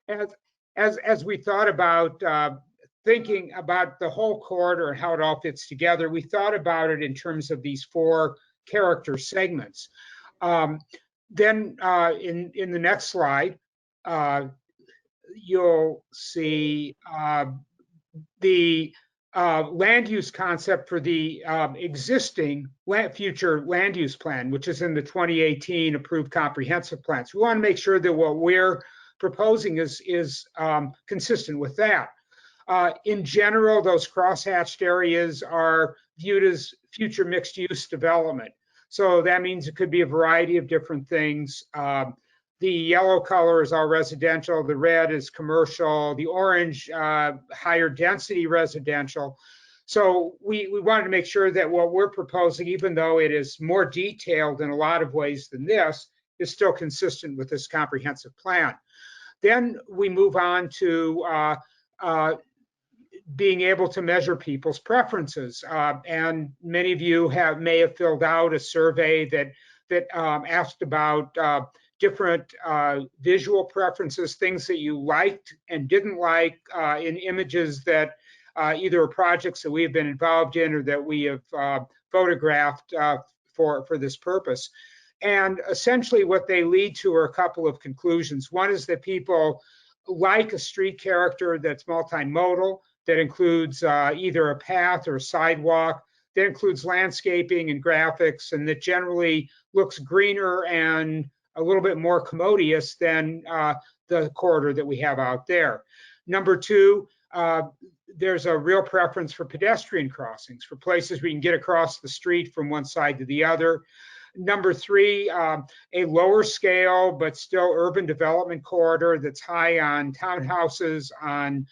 as as we thought about thinking about the whole corridor and how it all fits together, we thought about it in terms of these four character segments. Then in the next slide, you'll see the land use concept for the existing future land use plan, which is in the 2018 approved comprehensive plan. So we want to make sure that what we're proposing is consistent with that. In general, those crosshatched areas are viewed as future mixed use development. So that means it could be a variety of different things. The yellow color is all residential, the red is commercial, the orange, higher density residential. So we wanted to make sure that what we're proposing, even though it is more detailed in a lot of ways than this, is still consistent with this comprehensive plan. Then we move on to being able to measure people's preferences. And many of you may have filled out a survey that asked about different visual preferences, things that you liked and didn't like in images that either are projects that we have been involved in or that we have photographed for this purpose. And essentially what they lead to are a couple of conclusions. One is that people like a street character that's multimodal, that includes either a path or a sidewalk, that includes landscaping and graphics, and that generally looks greener and a little bit more commodious than the corridor that we have out there. Number two, there's a real preference for pedestrian crossings, for places where you can get across the street from one side to the other. Number three, a lower scale but still urban development corridor that's high on townhouses, on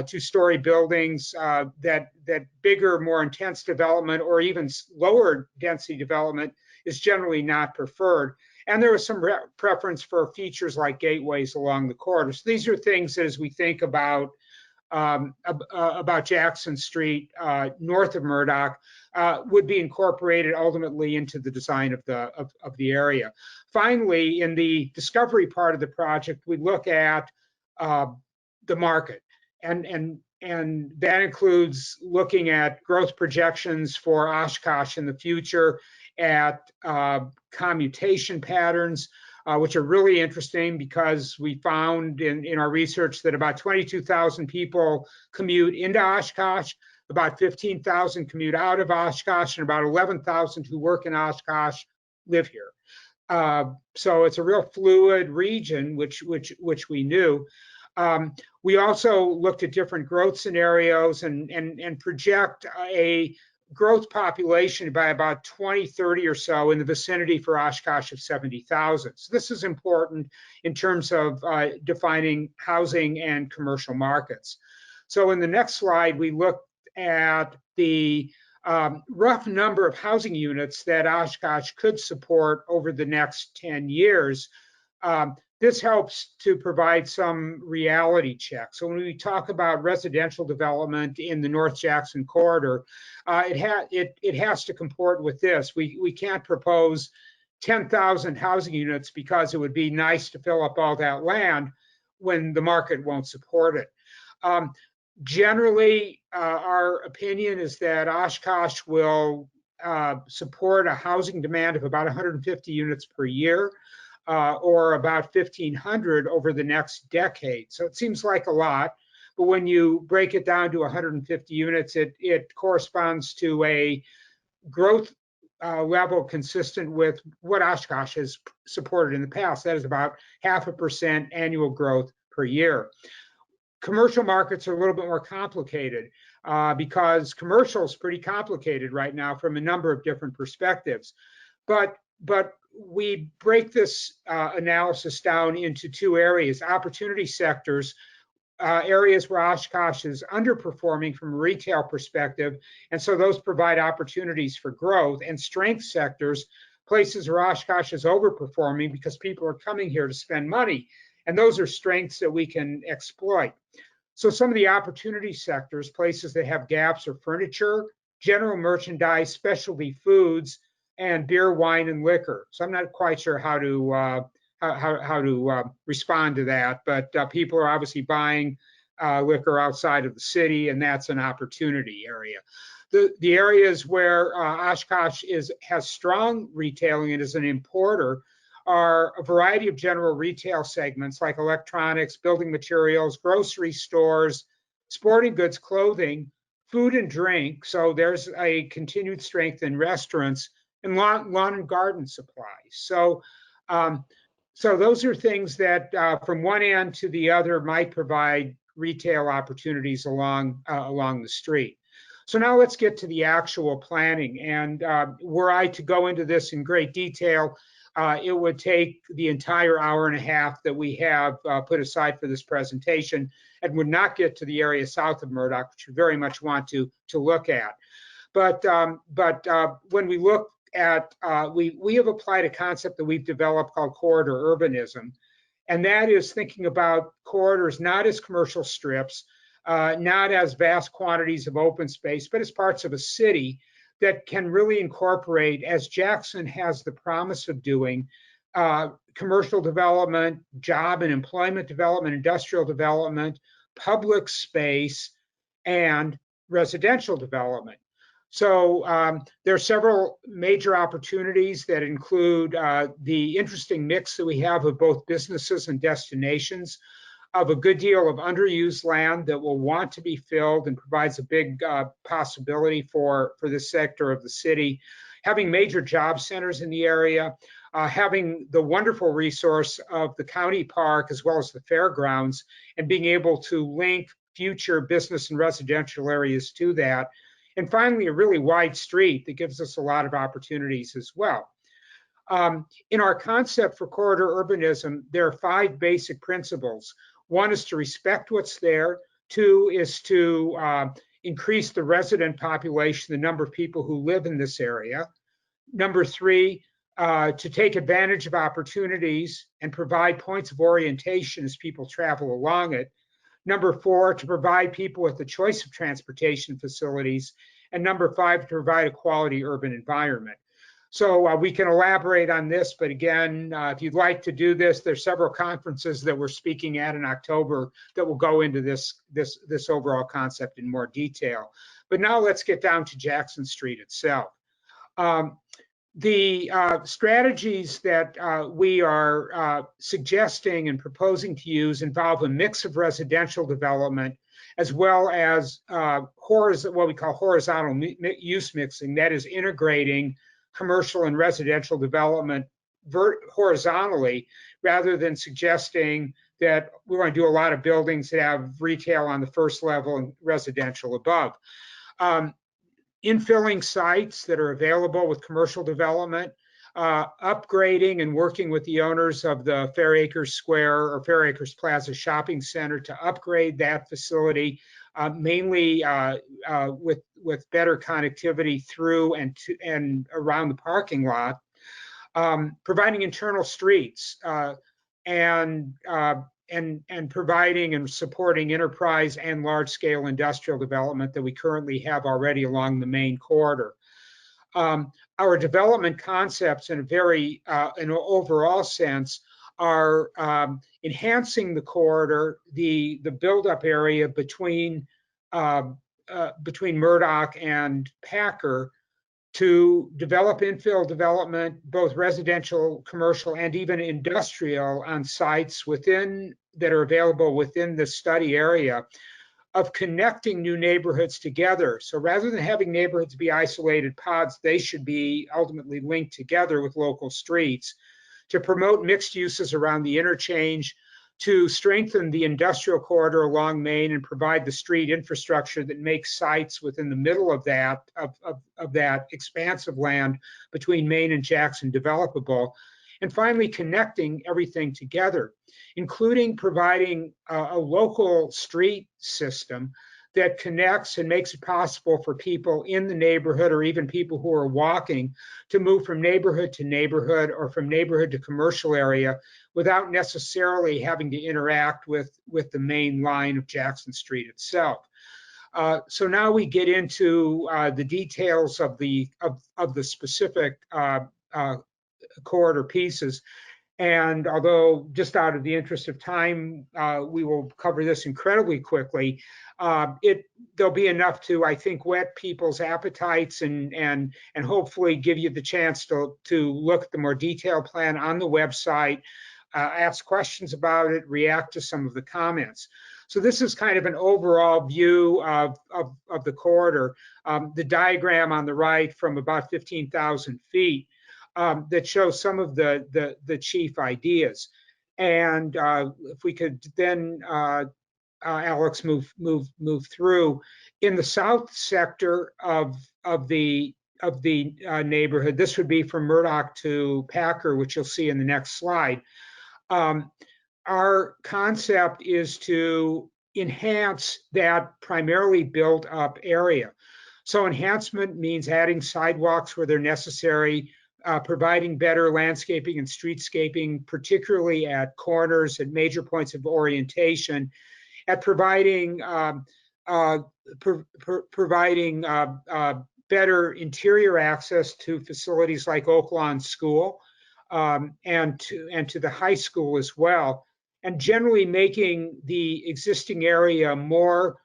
two-story buildings, that bigger, more intense development or even lower density development is generally not preferred. And there is some preference for features like gateways along the corridor. So these are things that, as we think about Jackson Street north of Murdoch, would be incorporated ultimately into the design of the area. Finally, in the discovery part of the project, we look at the market, and that includes looking at growth projections for Oshkosh in the future, at commutation patterns, which are really interesting because we found in our research that about 22,000 people commute into Oshkosh, about 15,000 commute out of Oshkosh, and about 11,000 who work in Oshkosh live here. So it's a real fluid region, which we knew. We also looked at different growth scenarios and project a growth population by about 2030 or so in the vicinity for Oshkosh of 70,000. So this is important in terms of defining housing and commercial markets. So in the next slide, we look at the rough number of housing units that Oshkosh could support over the next 10 years. This helps to provide some reality check. So when we talk about residential development in the North Jackson corridor, it has to comport with this. We can't propose 10,000 housing units because it would be nice to fill up all that land when the market won't support it. Generally, our opinion is that Oshkosh will support a housing demand of about 150 units per year. Or about 1,500 over the next decade. So it seems like a lot, but when you break it down to 150 units, it corresponds to a growth level consistent with what Oshkosh has supported in the past. That is about 0.5% annual growth per year. Commercial markets are a little bit more complicated because commercial is pretty complicated right now from a number of different perspectives. But we break this analysis down into two areas: opportunity sectors, areas where Oshkosh is underperforming from a retail perspective, and so those provide opportunities for growth; and strength sectors, places where Oshkosh is overperforming because people are coming here to spend money, and those are strengths that we can exploit. So some of the opportunity sectors, places that have gaps, are furniture, general merchandise, specialty foods, and beer, wine, and liquor. So I'm not quite sure how to how to respond to that. But people are obviously buying liquor outside of the city, and that's an opportunity area. The areas where Oshkosh has strong retailing and is an importer are a variety of general retail segments like electronics, building materials, grocery stores, sporting goods, clothing, food and drink. So there's a continued strength in restaurants and lawn and garden supplies. So those are things that from one end to the other might provide retail opportunities along the street. So now let's get to the actual planning. And were I to go into this in great detail, it would take the entire hour and a half that we have put aside for this presentation and would not get to the area south of Murdoch, which we very much want to look at. But when we look at, we have applied a concept that we've developed called corridor urbanism. And that is thinking about corridors not as commercial strips, not as vast quantities of open space, but as parts of a city that can really incorporate, as Jackson has the promise of doing, commercial development, job and employment development, industrial development, public space, and residential development. So there are several major opportunities that include the interesting mix that we have of both businesses and destinations, of a good deal of underused land that will want to be filled and provides a big possibility for this sector of the city, having major job centers in the area, having the wonderful resource of the county park as well as the fairgrounds, and being able to link future business and residential areas to that. And finally, a really wide street that gives us a lot of opportunities as well. In our concept for corridor urbanism, there are 5 basic principles. 1 is to respect what's there. 2 is to increase the resident population, the number of people who live in this area. Number 3, to take advantage of opportunities and provide points of orientation as people travel along it. Number 4, to provide people with the choice of transportation facilities. And number 5, to provide a quality urban environment. So we can elaborate on this, but again, if you'd like to do this, there's several conferences that we're speaking at in October that will go into this overall concept in more detail. But now let's get down to Jackson Street itself. The strategies that we are suggesting and proposing to use involve a mix of residential development as well as what we call horizontal use mixing, that is integrating commercial and residential development horizontally, rather than suggesting that we're going to do a lot of buildings that have retail on the first level and residential above. Infilling sites that are available with commercial development, upgrading and working with the owners of the Fairacres Square or Fairacres Plaza Shopping Center to upgrade that facility, mainly with better connectivity through and around the parking lot, providing internal streets and providing and supporting enterprise and large-scale industrial development that we currently have already along the main corridor. Our development concepts in a very in an overall sense are enhancing the corridor, the buildup area between Murdoch and Packer, to develop infill development, both residential, commercial, and even industrial on sites that are available within the study area, of connecting new neighborhoods together. So rather than having neighborhoods be isolated pods, they should be ultimately linked together with local streets, to promote mixed uses around the interchange, to strengthen the industrial corridor along Main and provide the street infrastructure that makes sites within the middle of that expansive land between Main and Jackson developable. And finally, connecting everything together, including providing a local street system that connects and makes it possible for people in the neighborhood, or even people who are walking, to move from neighborhood to neighborhood or from neighborhood to commercial area without necessarily having to interact with the main line of Jackson Street itself. So now we get into the details of the specific corridor pieces. And although, just out of the interest of time, we will cover this incredibly quickly, there'll be enough to, I think, whet people's appetites and hopefully give you the chance to look at the more detailed plan on the website, ask questions about it, react to some of the comments. So this is kind of an overall view of the corridor. The diagram on the right from about 15,000 feet that shows some of the chief ideas. And if we could then, Alex, move through. In the south sector of the neighborhood, this would be from Murdoch to Packer, which you'll see in the next slide. Our concept is to enhance that primarily built up area. So enhancement means adding sidewalks where they're necessary, providing better landscaping and streetscaping, particularly at corners, at major points of orientation, at providing better interior access to facilities like Oak Lawn School, and to the high school as well, and generally making the existing area more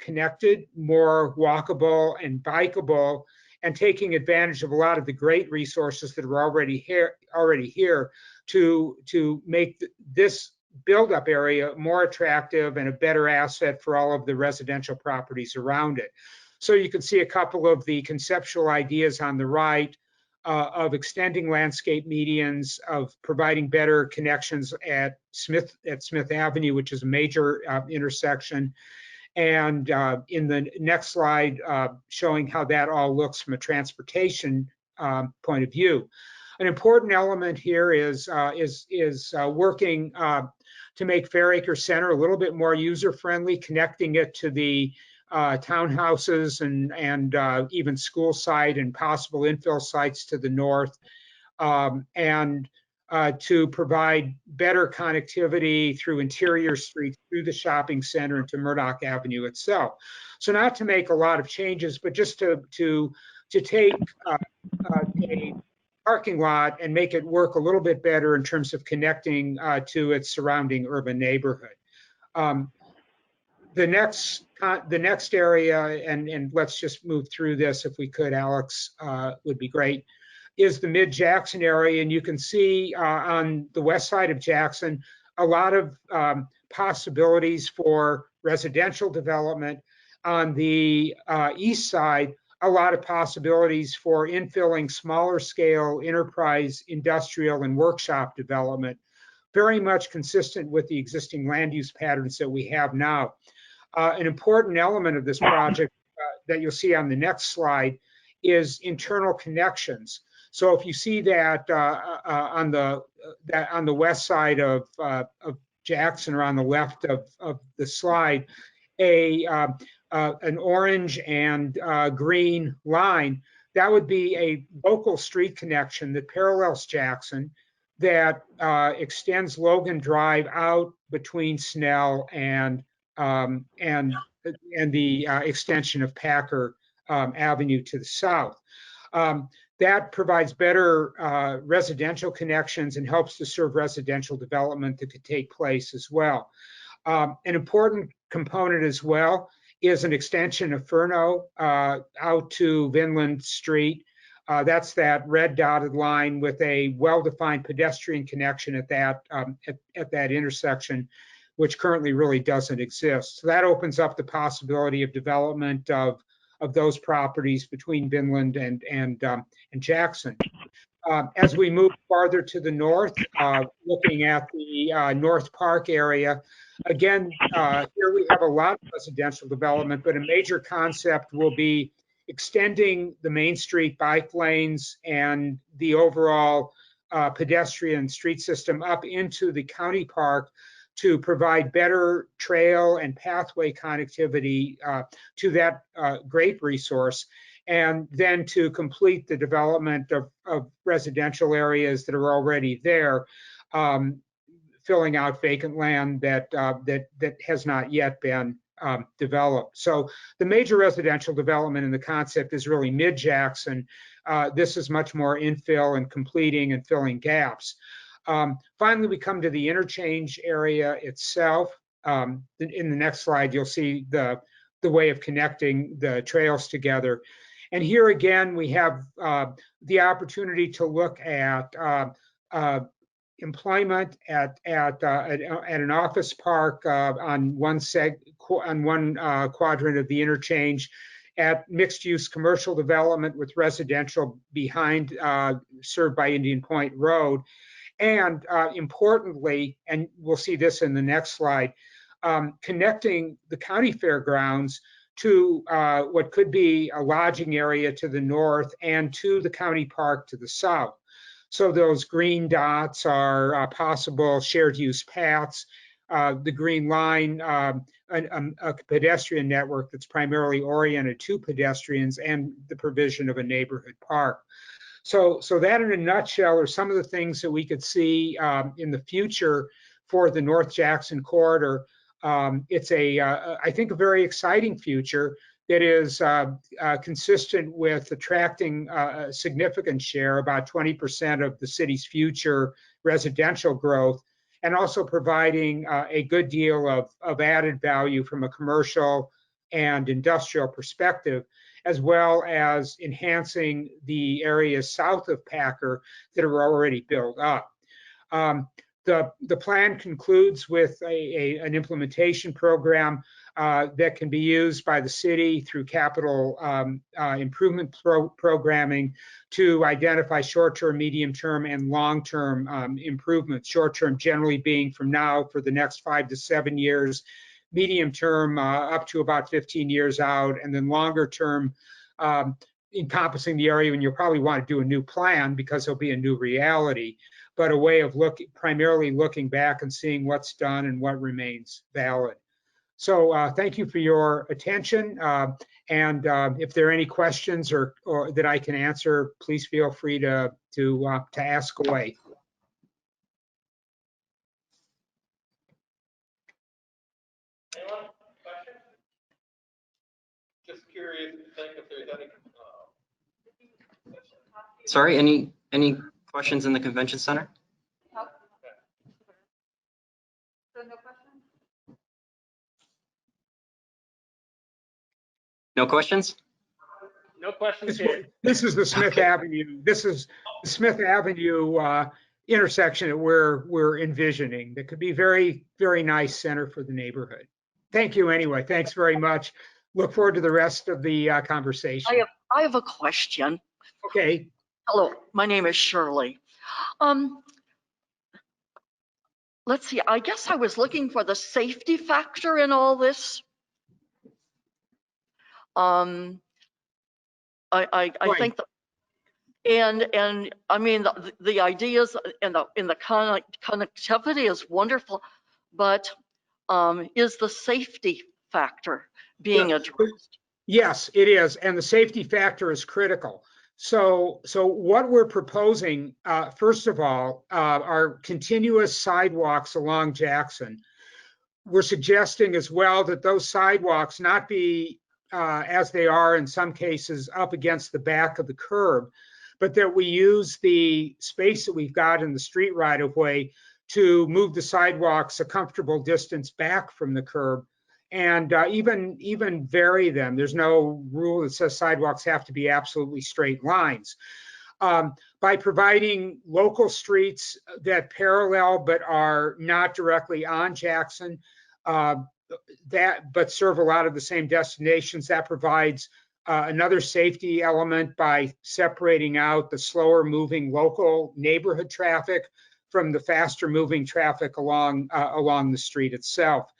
connected, more walkable and bikeable, and taking advantage of a lot of the great resources that are already here to make this build-up area more attractive and a better asset for all of the residential properties around it. So you can see a couple of the conceptual ideas on the right of extending landscape medians, of providing better connections at Smith Avenue, which is a major intersection. And in the next slide, showing how that all looks from a transportation point of view. An important element here is working to make Fairacres Center a little bit more user-friendly, connecting it to the townhouses and even school site and possible infill sites to the north, and to provide better connectivity through interior streets, through the shopping center, and to Murdoch Avenue itself. So not to make a lot of changes, but just to take a parking lot and make it work a little bit better in terms of connecting to its surrounding urban neighborhood. The next area, and let's just move through this if we could, Alex, would be great, is the mid-Jackson area. And you can see on the west side of Jackson, a lot of possibilities for residential development. On the east side, a lot of possibilities for infilling smaller scale enterprise, industrial, and workshop development, very much consistent with the existing land use patterns that we have now. An important element of this project that you'll see on the next slide is internal connections. So if you see that on the west side of Jackson, or on the left of the slide, an orange and green line, that would be a local street connection that parallels Jackson, that extends Logan Drive out between Snell and the extension of Packer Avenue to the south. That provides better residential connections and helps to serve residential development that could take place as well. An important component as well is an extension of Furno out to Vinland Street. That's that red dotted line with a well-defined pedestrian connection at that intersection, which currently really doesn't exist. So that opens up the possibility of development of those properties between Vinland and Jackson. As we move farther to the north, looking at the North Park area, again, here we have a lot of residential development, but a major concept will be extending the Main Street bike lanes and the overall pedestrian street system up into the county park to provide better trail and pathway connectivity to that great resource, and then to complete the development of residential areas that are already there, filling out vacant land that has not yet been developed. So the major residential development in the concept is really mid-Jackson. This is much more infill and completing and filling gaps. Finally, we come to the interchange area itself. In the next slide, you'll see the way of connecting the trails together. And here again, we have the opportunity to look at employment at an office park on one quadrant of the interchange, at mixed-use commercial development with residential behind, served by Indian Point Road, and importantly, and we'll see this in the next slide, connecting the county fairgrounds to what could be a lodging area to the north and to the county park to the south. So those green dots are possible shared use paths. The green line, a pedestrian network that's primarily oriented to pedestrians, and the provision of a neighborhood park. So that in a nutshell are some of the things that we could see in the future for the North Jackson corridor. It's I think, a very exciting future that is consistent with attracting a significant share, about 20% of the city's future residential growth, and also providing a good deal of added value from a commercial and industrial perspective, as well as enhancing the areas south of Packer that are already built up. The plan concludes with an implementation program that can be used by the city through capital improvement programming to identify short-term, medium-term, and long-term improvements. Short-term generally being from now for the next 5 to 7 years, medium-term up to about 15 years out, and then longer-term encompassing the area when you'll probably want to do a new plan because there'll be a new reality, but a way of primarily looking back and seeing what's done and what remains valid. So thank you for your attention. And if there are any questions or that I can answer, please feel free to ask away. Anyone? Questions? Just curious to think if there's any. Sorry, any questions in the convention center? No questions? No questions here. This is the Smith Avenue. This is the Smith Avenue intersection that we're envisioning. That could be very, very nice center for the neighborhood. Thank you anyway. Thanks very much. Look forward to the rest of the conversation. I have a question. Okay. Hello, my name is Shirley. Let's see, I guess I was looking for the safety factor in all this. I think that, and I mean the ideas in the connectivity is wonderful, but is the safety factor being addressed? Yes, it is, and the safety factor is critical. So what we're proposing, first of all, are continuous sidewalks along Jackson. We're suggesting as well that those sidewalks not be, as they are in some cases, up against the back of the curb, but that we use the space that we've got in the street right-of-way to move the sidewalks a comfortable distance back from the curb, and even vary them. There's no rule that says sidewalks have to be absolutely straight lines. By providing local streets that parallel but are not directly on Jackson, but serve a lot of the same destinations, that provides another safety element by separating out the slower moving local neighborhood traffic from the faster moving traffic along the street itself.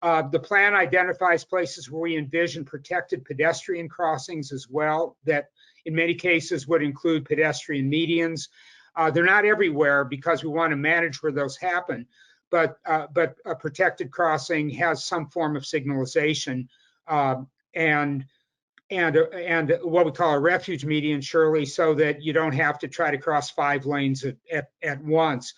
The plan identifies places where we envision protected pedestrian crossings as well, that in many cases would include pedestrian medians. They're not everywhere because we want to manage where those happen, but a protected crossing has some form of signalization and what we call a refuge median, Shirley, so that you don't have to try to cross 5 lanes at once.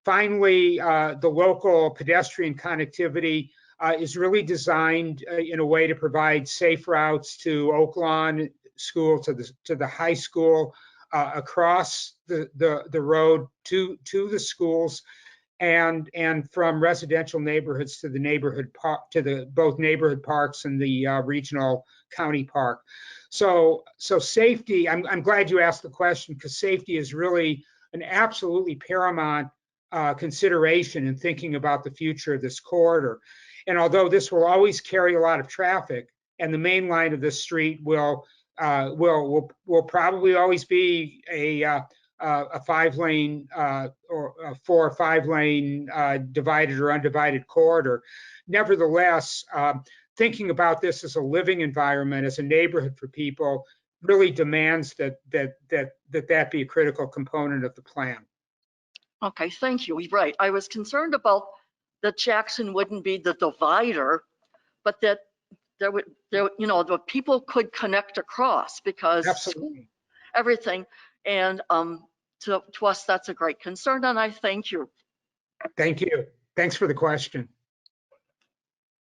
Finally, the local pedestrian connectivity is really designed in a way to provide safe routes to Oak Lawn School, to the high school, across the road to the schools, and from residential neighborhoods to the neighborhood park, to the both neighborhood parks and the regional county park. So safety, I'm glad you asked the question, because safety is really an absolutely paramount consideration in thinking about the future of this corridor. And although this will always carry a lot of traffic, and the main line of this street will probably always be a 5-lane or a 4 or 5-lane divided or undivided corridor. Nevertheless, thinking about this as a living environment, as a neighborhood for people, really demands that be a critical component of the plan. Okay, thank you. Right. I was concerned about that Jackson wouldn't be the divider, but that the people could connect across, because Absolutely. everything. And to us, that's a great concern, and I thank you. Thank you. Thanks for the question.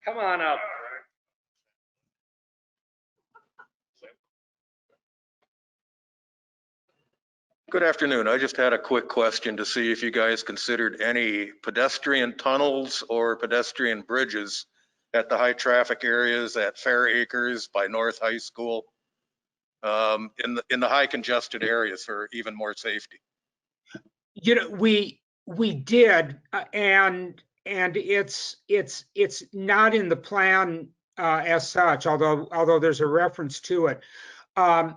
Come on up. Good afternoon. I just had a quick question to see if you guys considered any pedestrian tunnels or pedestrian bridges at the high traffic areas at Fairacres by North High School, in the high congested areas for even more safety. We did, and it's not in the plan as such, although there's a reference to it. A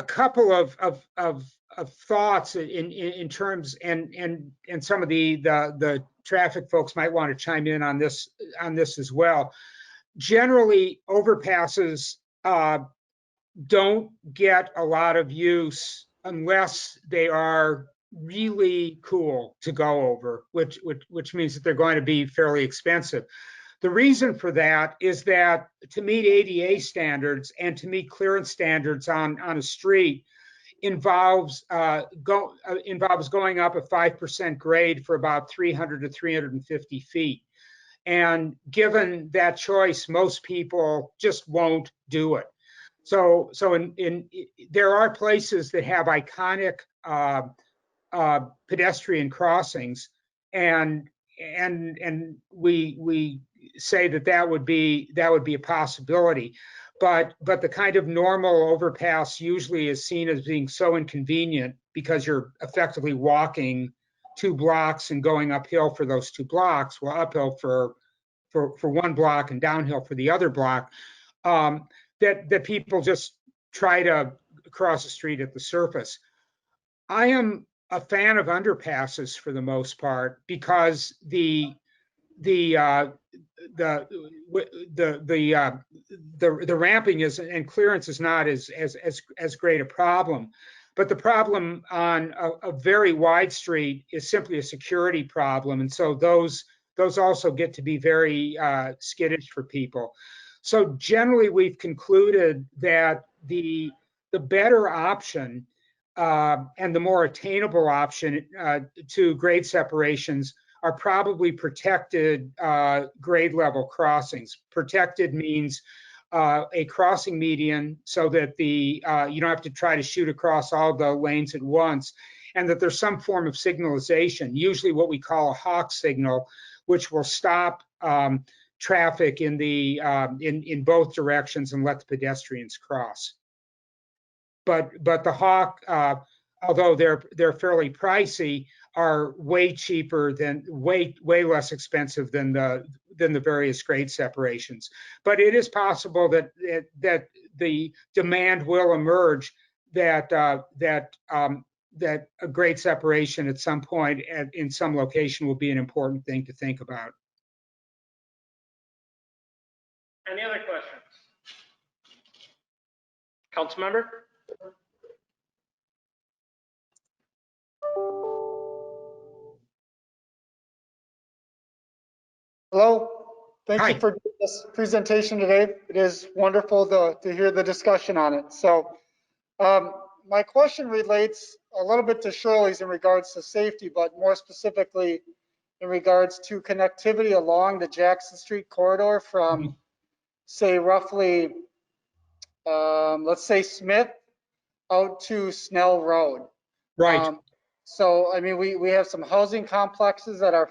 couple of thoughts in terms, and some of the traffic folks might want to chime in on this as well. Generally, overpasses don't get a lot of use unless they are really cool to go over, which means that they're going to be fairly expensive. The reason for that is that to meet ADA standards and to meet clearance standards on a street involves going up a 5% grade for about 300 to 350 feet. And given that choice, most people just won't do it. So there are places that have iconic pedestrian crossings, and we say that would be a possibility, but the kind of normal overpass usually is seen as being so inconvenient because you're effectively walking 2 blocks and going uphill for those 2 blocks, well, uphill for 1 block and downhill for the other block, that people just try to cross the street at the surface. I am a fan of underpasses for the most part, because the ramping is and clearance is not as great a problem. But the problem on a very wide street is simply a security problem, and so those also get to be very skittish for people. So generally, we've concluded that the better option and the more attainable option to grade separations are probably protected grade level crossings. Protected means a crossing median, so that you don't have to try to shoot across all the lanes at once, and that there's some form of signalization, usually what we call a hawk signal, which will stop traffic in both directions and let the pedestrians cross. But the hawk, although they're fairly pricey, are way cheaper way less expensive than the various grade separations. But it is possible that the demand will emerge that a grade separation at some point in some location will be an important thing to think about. Any other questions? Council member? Hello, thank Hi. you for this presentation today. It is wonderful to hear the discussion on it. So my question relates a little bit to Shirley's in regards to safety, but more specifically in regards to connectivity along the Jackson Street corridor from, say, roughly, let's say Smith out to Snell Road. Right. So, I mean, we have some housing complexes that are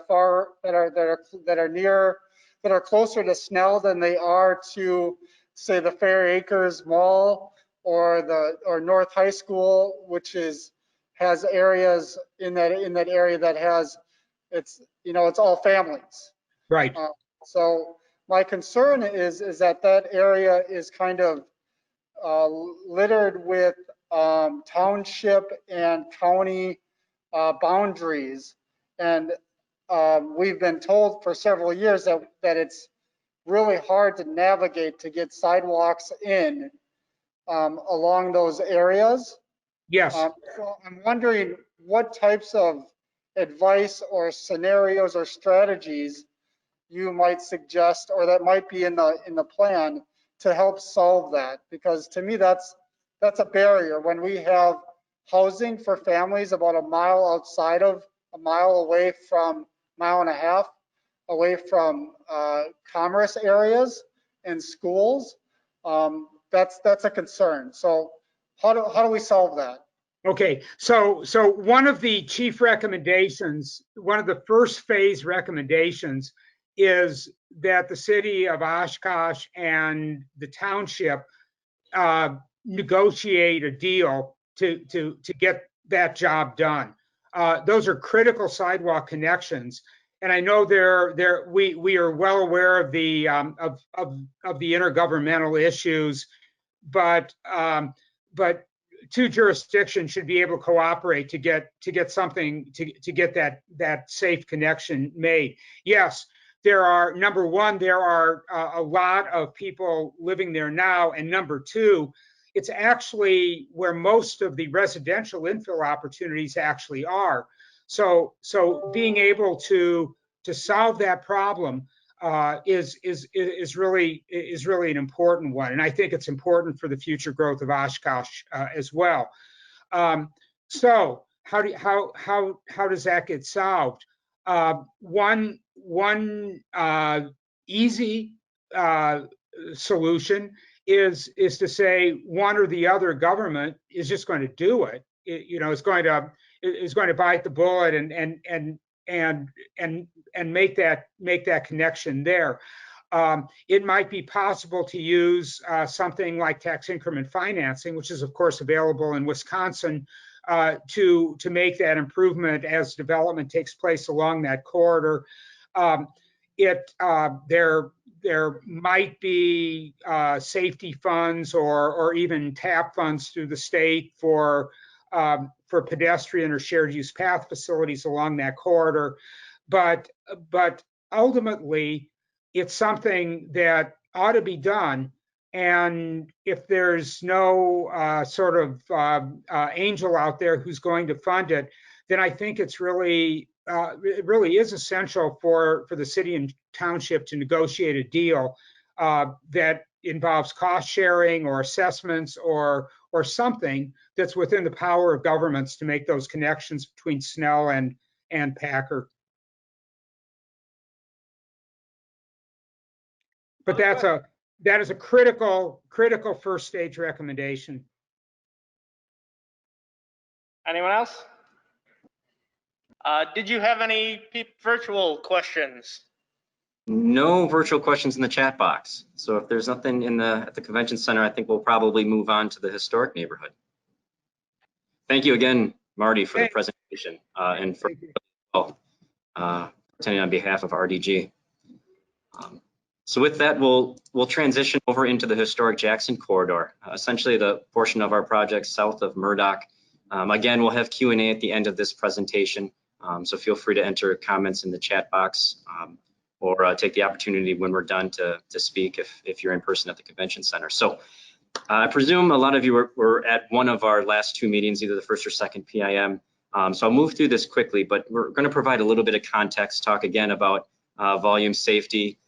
closer to Snell than they are to, say, the Fairacres Mall or North High School, which has areas in that area that has, it's all families. Right. So my concern is that area is kind of littered with township and county boundaries. And we've been told for several years that it's really hard to navigate to get sidewalks in along those areas. Yes. So I'm wondering what types of advice or scenarios or strategies you might suggest, or that might be in the plan to help solve that. Because to me, that's a barrier when we have housing for families about a mile away from, mile and a half away from commerce areas and schools. That's a concern. So how do we solve that? Okay, so one of the chief recommendations, one of the first phase recommendations is that the city of Oshkosh and the township negotiate a deal to get that job done. Those are critical sidewalk connections, and I know we are well aware of the intergovernmental issues, but two jurisdictions should be able to cooperate to get something to get that safe connection made. Yes, number one, there are a lot of people living there now, and number two, it's actually where most of the residential infill opportunities actually are. So being able to solve that problem is really an important one, and I think it's important for the future growth of Oshkosh as well. So how does that get solved? One easy solution is to say one or the other government is just going to do it. It's going to bite the bullet and make that connection there. It might be possible to use something like tax increment financing, which is of course available in Wisconsin, to make that improvement as development takes place along that corridor. There might be safety funds or even TAP funds through the state for pedestrian or shared use path facilities along that corridor. But ultimately, it's something that ought to be done. And if there's no sort of angel out there who's going to fund it, then I think it really is essential for the city and township to negotiate a deal that involves cost sharing or assessments or something that's within the power of governments to make those connections between Snell and Packer. But that is a critical first stage recommendation. Anyone else? Did you have any virtual questions? No virtual questions in the chat box. So if there's nothing at the convention center, I think we'll probably move on to the historic neighborhood. Thank you again, Marty, for the presentation and for attending on behalf of RDG. So with that, we'll transition over into the historic Jackson corridor, essentially the portion of our project south of Murdoch. Again, we'll have Q&A at the end of this presentation, so feel free to enter comments in the chat box or take the opportunity when we're done to speak if you're in person at the convention center. So I presume a lot of you were at one of our last two meetings, either the first or second PIM. So I'll move through this quickly, but we're going to provide a little bit of context, talk again about volume, safety,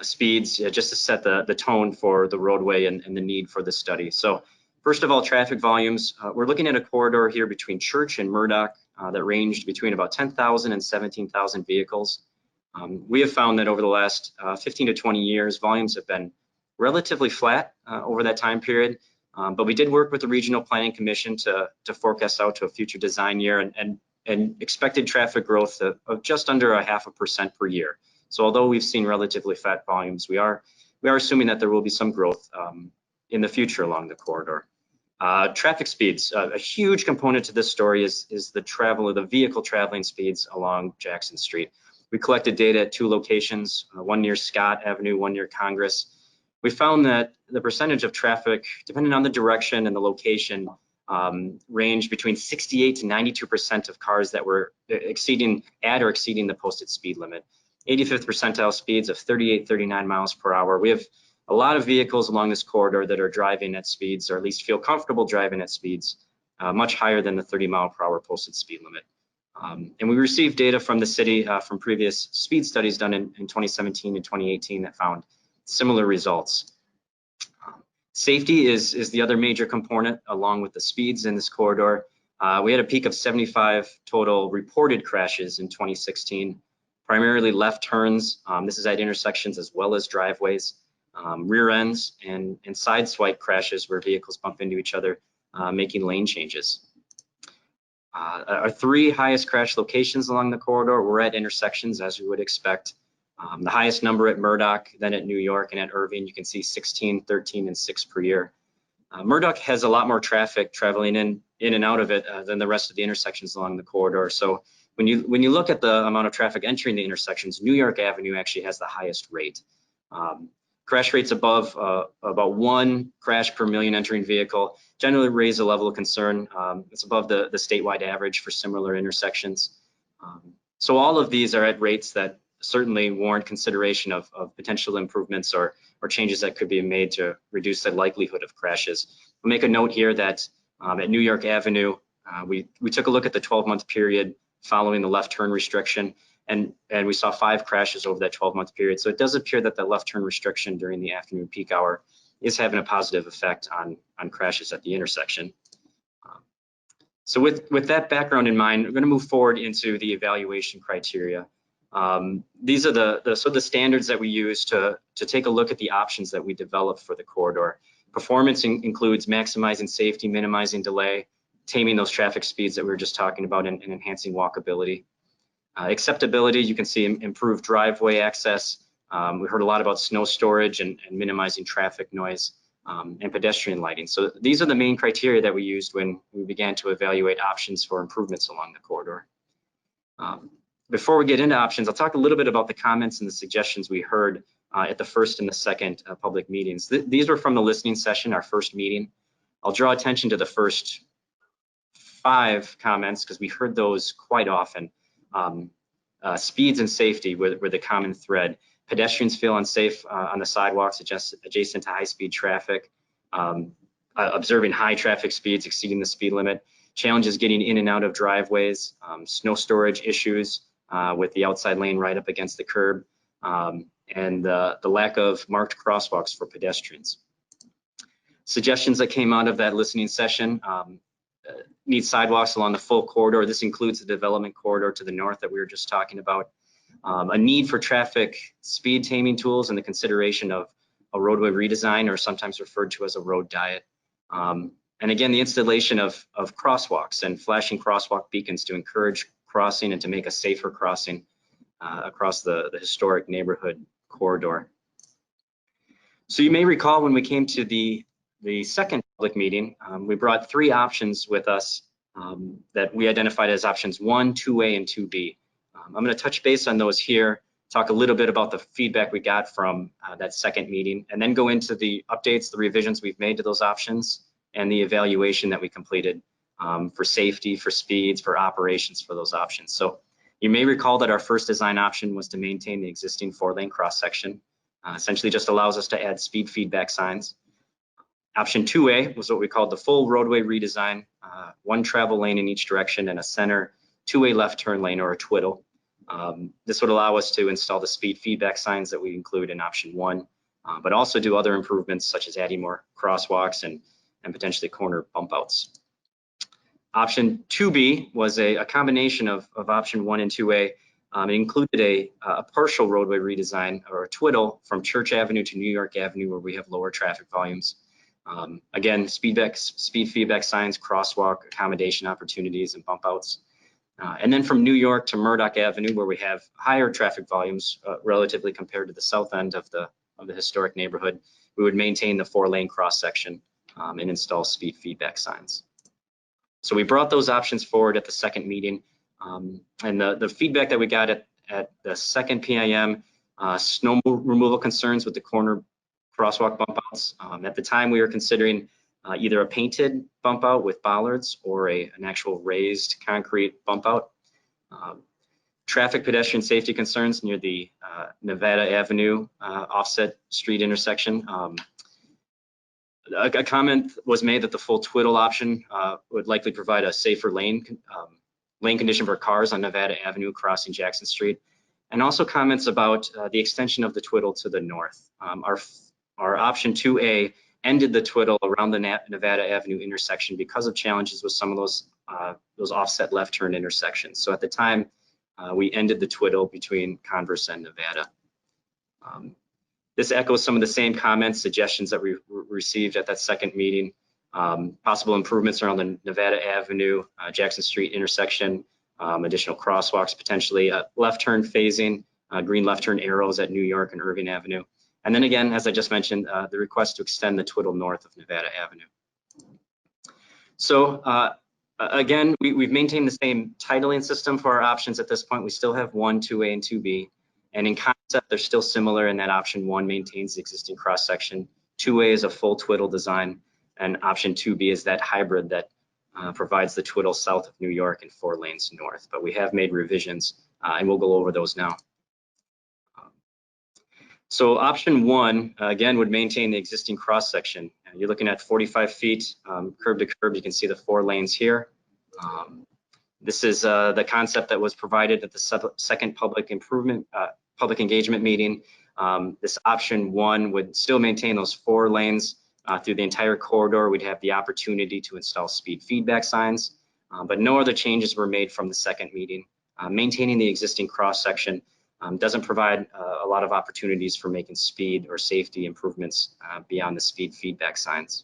speeds, just to set the tone for the roadway and the need for the study. So first of all, traffic volumes. We're looking at a corridor here between Church and Murdoch that ranged between about 10,000 and 17,000 vehicles. We have found that over the last 15 to 20 years, volumes have been relatively flat over that time period. But we did work with the Regional Planning Commission to forecast out to a future design year and expected traffic growth of just under 0.5% per year. So although we've seen relatively flat volumes, we are assuming that there will be some growth in the future along the corridor. Traffic speeds, a huge component to this story is the travel of the vehicle traveling speeds along Jackson Street. We collected data at 2 locations, one near Scott Avenue, one near Congress. We found that the percentage of traffic, depending on the direction and the location, ranged between 68 to 92% of cars that were exceeding the posted speed limit. 85th percentile speeds of 38, 39 miles per hour. We have a lot of vehicles along this corridor that are driving at speeds, or at least feel comfortable driving at speeds much higher than the 30 mile per hour posted speed limit. And we received data from the city from previous speed studies done in 2017 and 2018 that found similar results. Safety is the other major component along with the speeds in this corridor. We had a peak of 75 total reported crashes in 2016, primarily left turns. This is at intersections as well as driveways, rear ends and side swipe crashes where vehicles bump into each other, making lane changes. Our 3 highest crash locations along the corridor were at intersections, as we would expect. The highest number at Murdoch, then at New York, and at Irving, you can see 16, 13, and 6 per year. Murdoch has a lot more traffic traveling in and out of it than the rest of the intersections along the corridor. So when you look at the amount of traffic entering the intersections, New York Avenue actually has the highest rate. Crash rates above about 1 crash per million entering vehicle generally raise a level of concern. It's above the statewide average for similar intersections. So all of these are at rates that certainly warrant consideration of potential improvements or changes that could be made to reduce the likelihood of crashes. We'll make a note here that at New York Avenue, we took a look at the 12-month period following the left turn restriction, and we saw 5 crashes over that 12-month period. So it does appear that the left turn restriction during the afternoon peak hour is having a positive effect on crashes at the intersection. So with that background in mind, we're going to move forward into the evaluation criteria. These are the standards that we use to take a look at the options that we develop for the corridor. Performance includes maximizing safety, minimizing delay, taming those traffic speeds that we were just talking about, and enhancing walkability. Acceptability, you can see improved driveway access. We heard a lot about snow storage and minimizing traffic noise and pedestrian lighting. So these are the main criteria that we used when we began to evaluate options for improvements along the corridor. Before we get into options, I'll talk a little bit about the comments and the suggestions we heard at the first and the second public meetings. These were from the listening session, our first meeting. I'll draw attention to the first 5 comments because we heard those quite often. Speeds and safety were the common thread. Pedestrians feel unsafe on the sidewalks adjacent to high-speed traffic. Observing high traffic speeds exceeding the speed limit. Challenges getting in and out of driveways. Snow storage issues with the outside lane right up against the curb. And the lack of marked crosswalks for pedestrians. Suggestions that came out of that listening session need sidewalks along the full corridor. This includes the development corridor to the north that we were just talking about. A need for traffic speed taming tools and the consideration of a roadway redesign, or sometimes referred to as a road diet. And again, the installation of crosswalks and flashing crosswalk beacons to encourage crossing and to make a safer crossing across the historic neighborhood corridor. So you may recall when we came to the second public meeting, we brought 3 options with us that we identified as options 1, 2A, and 2B. I'm going to touch base on those here, talk a little bit about the feedback we got from that second meeting, and then go into the updates, the revisions we've made to those options, and the evaluation that we completed for safety, for speeds, for operations for those options. So you may recall that our first design option was to maintain the existing 4-lane cross section. Essentially just allows us to add speed feedback signs. Option 2A was what we called the full roadway redesign, 1 travel lane in each direction and a center 2-way left turn lane, or a twiddle. This would allow us to install the speed feedback signs that we include in option 1, but also do other improvements such as adding more crosswalks and potentially corner bump outs. Option 2B was a combination of option 1 and 2A. It included a partial roadway redesign, or a twiddle, from Church Avenue to New York Avenue, where we have lower traffic volumes. Again, speed feedback signs, crosswalk accommodation opportunities, and bump outs. And then from New York to Murdoch Avenue, where we have higher traffic volumes relatively compared to the south end of the historic neighborhood, we would maintain the 4-lane cross section and install speed feedback signs. So we brought those options forward at the second meeting, and the feedback that we got at the second PIM, snow removal concerns with the corner crosswalk bump outs. At the time, we were considering either a painted bump out with bollards or an actual raised concrete bump out. Traffic pedestrian safety concerns near the Nevada Avenue offset street intersection. A comment was made that the full twiddle option would likely provide a safer lane condition for cars on Nevada Avenue crossing Jackson Street, and also comments about the extension of the twiddle to the north. Our option 2A ended the twiddle around the Nevada Avenue intersection because of challenges with some of those offset left turn intersections. So at the time, we ended the twiddle between Converse and Nevada. This echoes some of the same comments, suggestions that we received at that second meeting. Possible improvements around the Nevada Avenue, Jackson Street intersection, additional crosswalks potentially, left turn phasing, green left turn arrows at New York and Irving Avenue. And then again, as I just mentioned, the request to extend the twiddle north of Nevada Avenue. So again, we've maintained the same titling system for our options at this point. We still have 1, 2A, and 2B. And in concept, they're still similar in that option 1 maintains the existing cross section, 2A is a full twiddle design, and option 2B is that hybrid that provides the twiddle south of New York and 4 lanes north. But we have made revisions, and we'll go over those now. So option 1, again, would maintain the existing cross section. You're looking at 45 feet curb to curb. You can see the 4 lanes here. This is the concept that was provided at the second public engagement meeting. This option 1 would still maintain those 4 lanes through the entire corridor. We'd have the opportunity to install speed feedback signs, but no other changes were made from the second meeting. Maintaining the existing cross section doesn't provide a lot of opportunities for making speed or safety improvements beyond the speed feedback signs.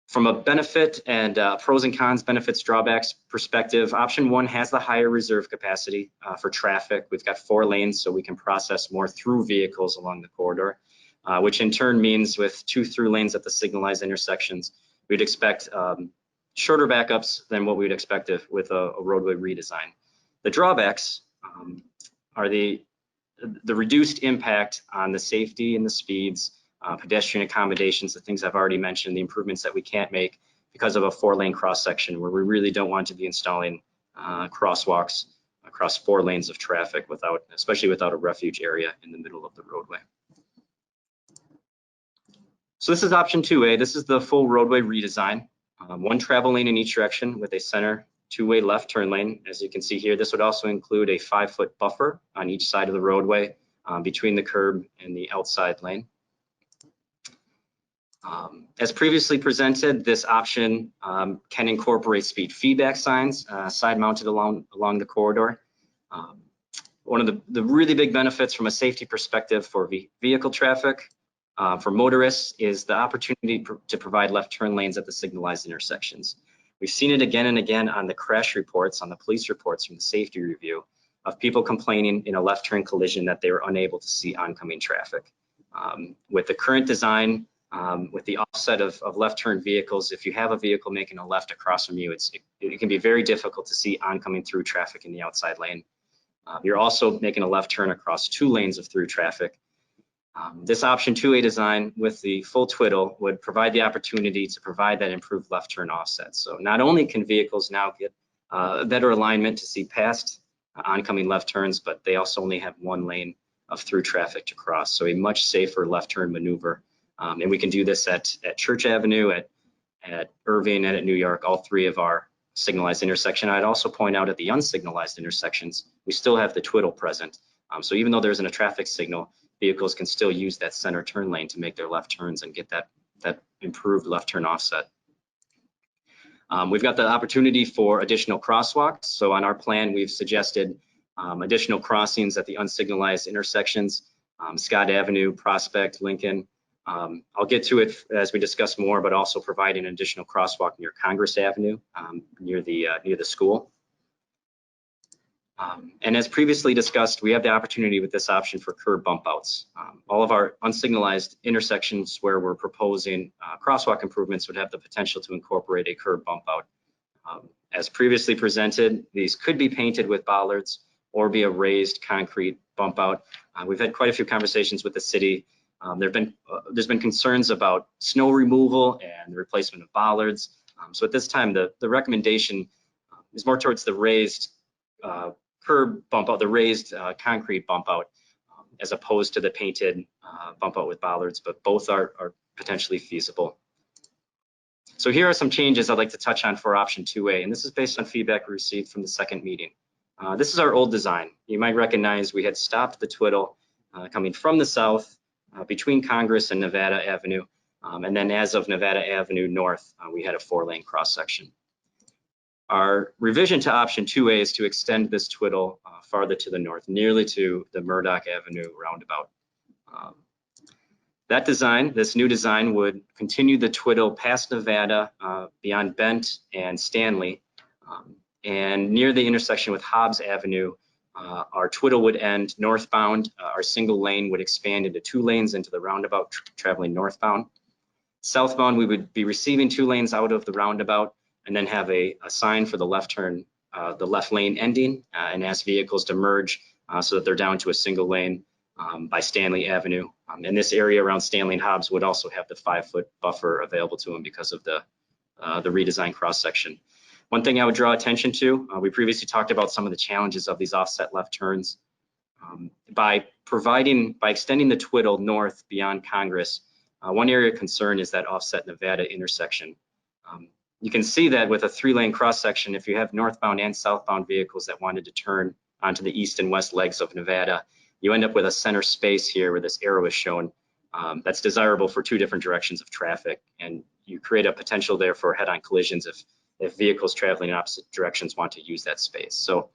From a benefit and pros and cons, benefits, drawbacks perspective, option 1 has the higher reserve capacity for traffic. We've got 4 lanes, so we can process more through vehicles along the corridor, which in turn means with 2 through lanes at the signalized intersections, we'd expect shorter backups than what we would expect with a roadway redesign. The drawbacks are the reduced impact on the safety and the speeds, pedestrian accommodations, the things I've already mentioned, the improvements that we can't make because of a 4-lane cross section where we really don't want to be installing crosswalks across 4 lanes of traffic especially without a refuge area in the middle of the roadway. So this is option 2A. This is the full roadway redesign. 1 travel lane in each direction with a center 2-way left turn lane. As you can see here, this would also include a 5-foot buffer on each side of the roadway between the curb and the outside lane. As previously presented, this option can incorporate speed feedback signs side mounted along the corridor. One of the really big benefits from a safety perspective for vehicle traffic for motorists is the opportunity to provide left turn lanes at the signalized intersections. We've seen it again and again on the crash reports, on the police reports from the safety review of people complaining in a left turn collision that they were unable to see oncoming traffic. With the current design, with the offset of left turn vehicles, if you have a vehicle making a left across from you, it can be very difficult to see oncoming through traffic in the outside lane. You're also making a left turn across 2 lanes of through traffic. This option 2A design with the full twiddle would provide the opportunity to provide that improved left turn offset. So not only can vehicles now get better alignment to see past oncoming left turns, but they also only have 1 lane of through traffic to cross. So a much safer left turn maneuver. And we can do this at Church Avenue, at Irving, and at New York, all 3 of our signalized intersection. I'd also point out at the unsignalized intersections, we still have the twiddle present. So even though there isn't a traffic signal, vehicles can still use that center turn lane to make their left turns and get that improved left turn offset. We've got the opportunity for additional crosswalks. So on our plan, we've suggested additional crossings at the unsignalized intersections, Scott Avenue, Prospect, Lincoln, I'll get to it as we discuss more, but also providing an additional crosswalk near Congress Avenue, near the school. And as previously discussed, we have the opportunity with this option for curb bump outs. All of our unsignalized intersections where we're proposing crosswalk improvements would have the potential to incorporate a curb bump out. As previously presented, these could be painted with bollards or be a raised concrete bump out. We've had quite a few conversations with the city. There's been concerns about snow removal and the replacement of bollards. So at this time, the recommendation is more towards the raised curb bump out, the raised concrete bump out, as opposed to the painted bump out with bollards, but both are potentially feasible. So here are some changes I'd like to touch on for option 2A, and this is based on feedback we received from the second meeting. This is our old design. You might recognize we had stopped the twiddle coming from the south between Congress and Nevada Avenue, and then as of Nevada Avenue North, we had a 4-lane cross section. Our revision to option 2A is to extend this twiddle farther to the north, nearly to the Murdoch Avenue roundabout. That design, this new design, would continue the twiddle past Nevada, beyond Bent and Stanley, and near the intersection with Hobbs Avenue, our twiddle would end northbound. Our single lane would expand into 2 lanes into the roundabout traveling northbound. Southbound, we would be receiving 2 lanes out of the roundabout and then have a sign for the left turn, the left lane ending, and ask vehicles to merge so that they're down to a single lane by Stanley Avenue. And this area around Stanley and Hobbs would also have the 5-foot buffer available to them because of the redesigned cross section. One thing I would draw attention to, we previously talked about some of the challenges of these offset left turns. By extending the twiddle north beyond Congress, one area of concern is that offset Nevada intersection. You can see that with a 3-lane cross section, if you have northbound and southbound vehicles that wanted to turn onto the east and west legs of Nevada, you end up with a center space here where this arrow is shown that's desirable for 2 different directions of traffic, and you create a potential there for head-on collisions if vehicles traveling in opposite directions want to use that space. So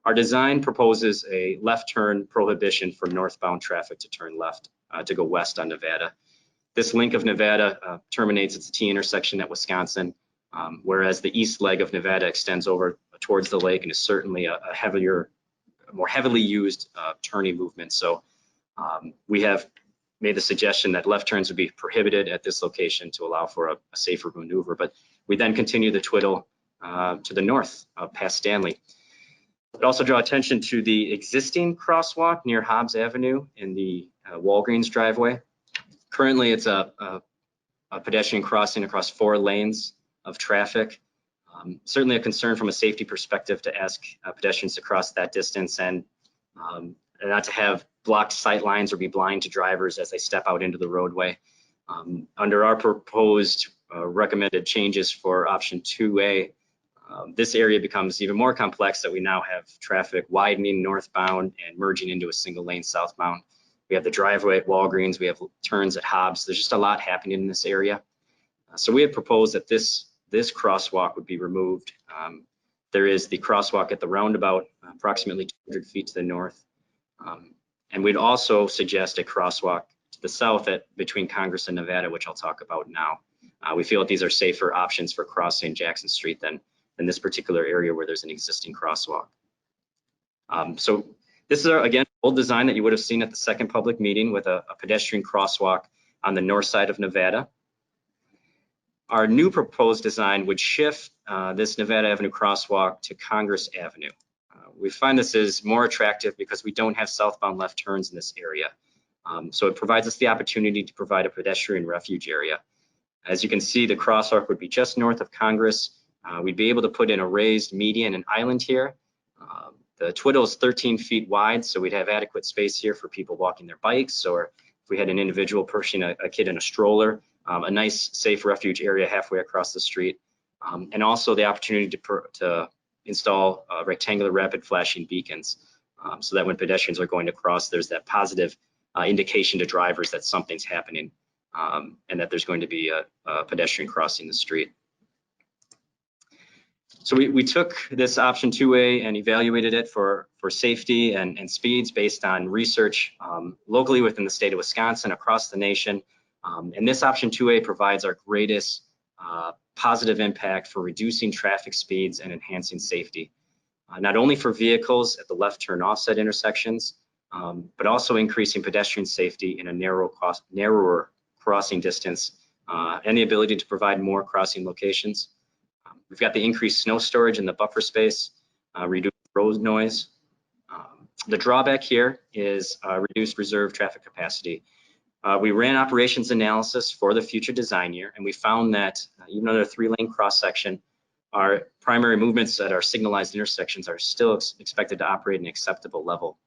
our design proposes a left turn prohibition for northbound traffic to turn left to go west on Nevada. This link of Nevada terminates at the T intersection at Wisconsin, whereas the east leg of Nevada extends over towards the lake and is certainly a more heavily used turning movement. So we have made the suggestion that left turns would be prohibited at this location to allow for a safer maneuver, but we then continue the twiddle to the north past Stanley. I'd also draw attention to the existing crosswalk near Hobbs Avenue in the Walgreens driveway. Currently, it's a pedestrian crossing across 4 lanes of traffic. Certainly a concern from a safety perspective to ask pedestrians to cross that distance and not to have blocked sight lines or be blind to drivers as they step out into the roadway. Under our proposed recommended changes for option 2A, this area becomes even more complex that we now have traffic widening northbound and merging into a single lane southbound. We have the driveway at Walgreens, we have turns at Hobbs. There's just a lot happening in this area. So we had proposed that this crosswalk would be removed. There is the crosswalk at the roundabout, approximately 200 feet to the north. And we'd also suggest a crosswalk to the south between Congress and Nevada, which I'll talk about now. We feel that these are safer options for crossing Jackson Street than this particular area where there's an existing crosswalk. So this is, again, old design that you would have seen at the second public meeting with a pedestrian crosswalk on the north side of Nevada. Our new proposed design would shift this Nevada Avenue crosswalk to Congress Avenue. We find this is more attractive because we don't have southbound left turns in this area. So it provides us the opportunity to provide a pedestrian refuge area. As you can see, the crosswalk would be just north of Congress. We'd be able to put in a raised median and island here. The twiddle is 13 feet wide, so we'd have adequate space here for people walking their bikes, or if we had an individual pushing a kid in a stroller, a nice safe refuge area halfway across the street. And also the opportunity to install rectangular rapid flashing beacons so that when pedestrians are going to cross, there's that positive indication to drivers that something's happening and that there's going to be a pedestrian crossing the street. So we took this option 2A and evaluated it for safety and speeds based on research locally within the state of Wisconsin, across the nation, And this option 2A provides our greatest positive impact for reducing traffic speeds and enhancing safety, not only for vehicles at the left turn offset intersections, but also increasing pedestrian safety in a narrower crossing distance and the ability to provide more crossing locations. We've got the increased snow storage in the buffer space, reduced road noise. The drawback here is reduced reserve traffic capacity. We ran operations analysis for the future design year, and we found that even though they're 3-lane cross section, our primary movements at our signalized intersections are still expected to operate at an acceptable level.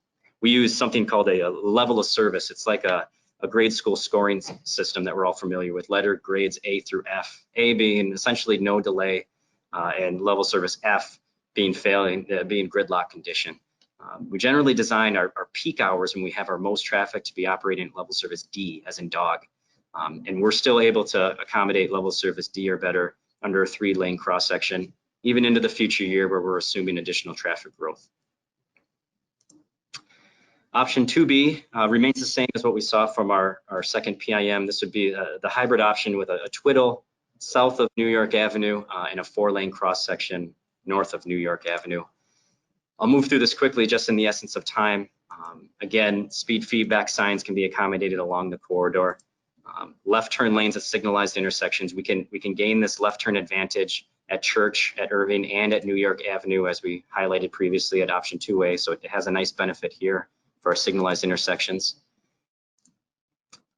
We use something called a level of service. It's like a grade school scoring system that we're all familiar with, letter grades A through F, A being essentially no delay, and level service F being being gridlock condition. We generally design our peak hours when we have our most traffic to be operating at level service D, as in dog. And we're still able to accommodate level service D or better under a 3-lane cross section, even into the future year where we're assuming additional traffic growth. Option 2B remains the same as what we saw from our second PIM. This would be the hybrid option with a twiddle south of New York Avenue and a 4-lane cross section north of New York Avenue. I'll move through this quickly just in the essence of time. Again, speed feedback signs can be accommodated along the corridor. Left turn lanes at signalized intersections. We can gain this left turn advantage at Church, at Irving, and at New York Avenue, as we highlighted previously at option 2A. So it has a nice benefit here for our signalized intersections.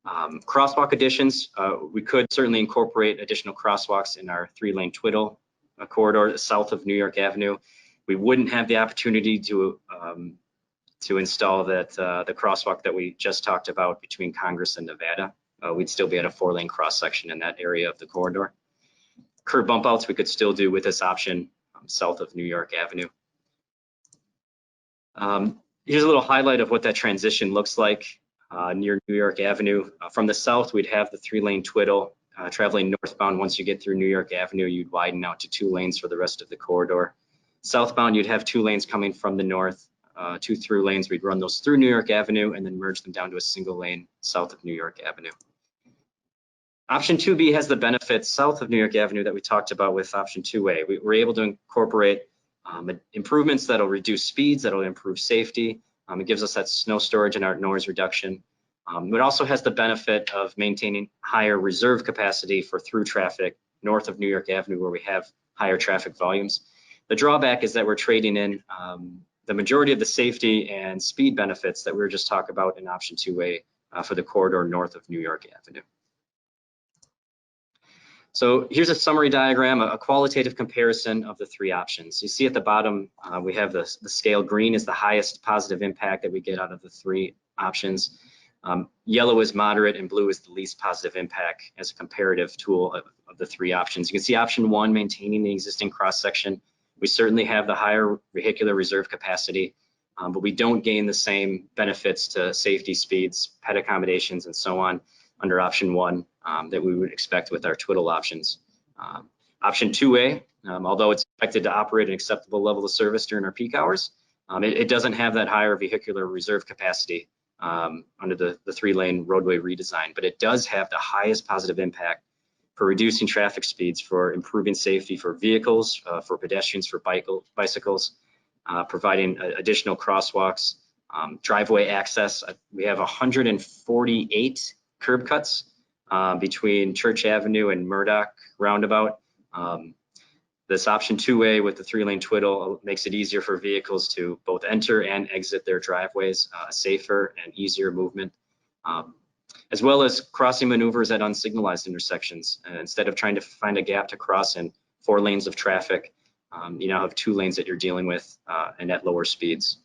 Crosswalk additions, we could certainly incorporate additional crosswalks in our 3-lane twiddle corridor south of New York Avenue. We wouldn't have the opportunity to install the crosswalk that we just talked about between Congress and Nevada. We'd still be at a 4-lane cross section in that area of the corridor. Curb bump outs we could still do with this option south of New York Avenue. Here's a little highlight of what that transition looks like near New York Avenue. From the south, we'd have the 3-lane twiddle. Traveling northbound, once you get through New York Avenue, you'd widen out to 2 lanes for the rest of the corridor. Southbound, you'd have 2 lanes coming from the north, 2 through lanes. We'd run those through New York Avenue and then merge them down to a single lane south of New York Avenue. Option 2B has the benefits south of New York Avenue that we talked about with option 2A. We're able to incorporate improvements that'll reduce speeds, that'll improve safety. It gives us that snow storage and our noise reduction. It also has the benefit of maintaining higher reserve capacity for through traffic north of New York Avenue, where we have higher traffic volumes. The drawback is that we're trading in the majority of the safety and speed benefits that we were just talking about in option 2A for the corridor north of New York Avenue. So here's a summary diagram, a qualitative comparison of the 3 options. You see at the bottom, we have the scale. Green is the highest positive impact that we get out of the 3 options. Yellow is moderate and blue is the least positive impact as a comparative tool of the 3 options. You can see option 1, maintaining the existing cross section. We certainly have the higher vehicular reserve capacity, but we don't gain the same benefits to safety, speeds, ped accommodations, and so on under option 1 that we would expect with our twiddle options. Option 2A, although it's expected to operate an acceptable level of service during our peak hours, it doesn't have that higher vehicular reserve capacity under the 3-lane roadway redesign, but it does have the highest positive impact for reducing traffic speeds, for improving safety for vehicles, for pedestrians, for bicycles, providing additional crosswalks, driveway access. We have 148 curb cuts between Church Avenue and Murdoch roundabout. This option 2A with the 3-lane twiddle makes it easier for vehicles to both enter and exit their driveways, a safer and easier movement, as well as crossing maneuvers at unsignalized intersections. Instead of trying to find a gap to cross in 4 lanes of traffic, you now have 2 lanes that you're dealing with and at lower speeds.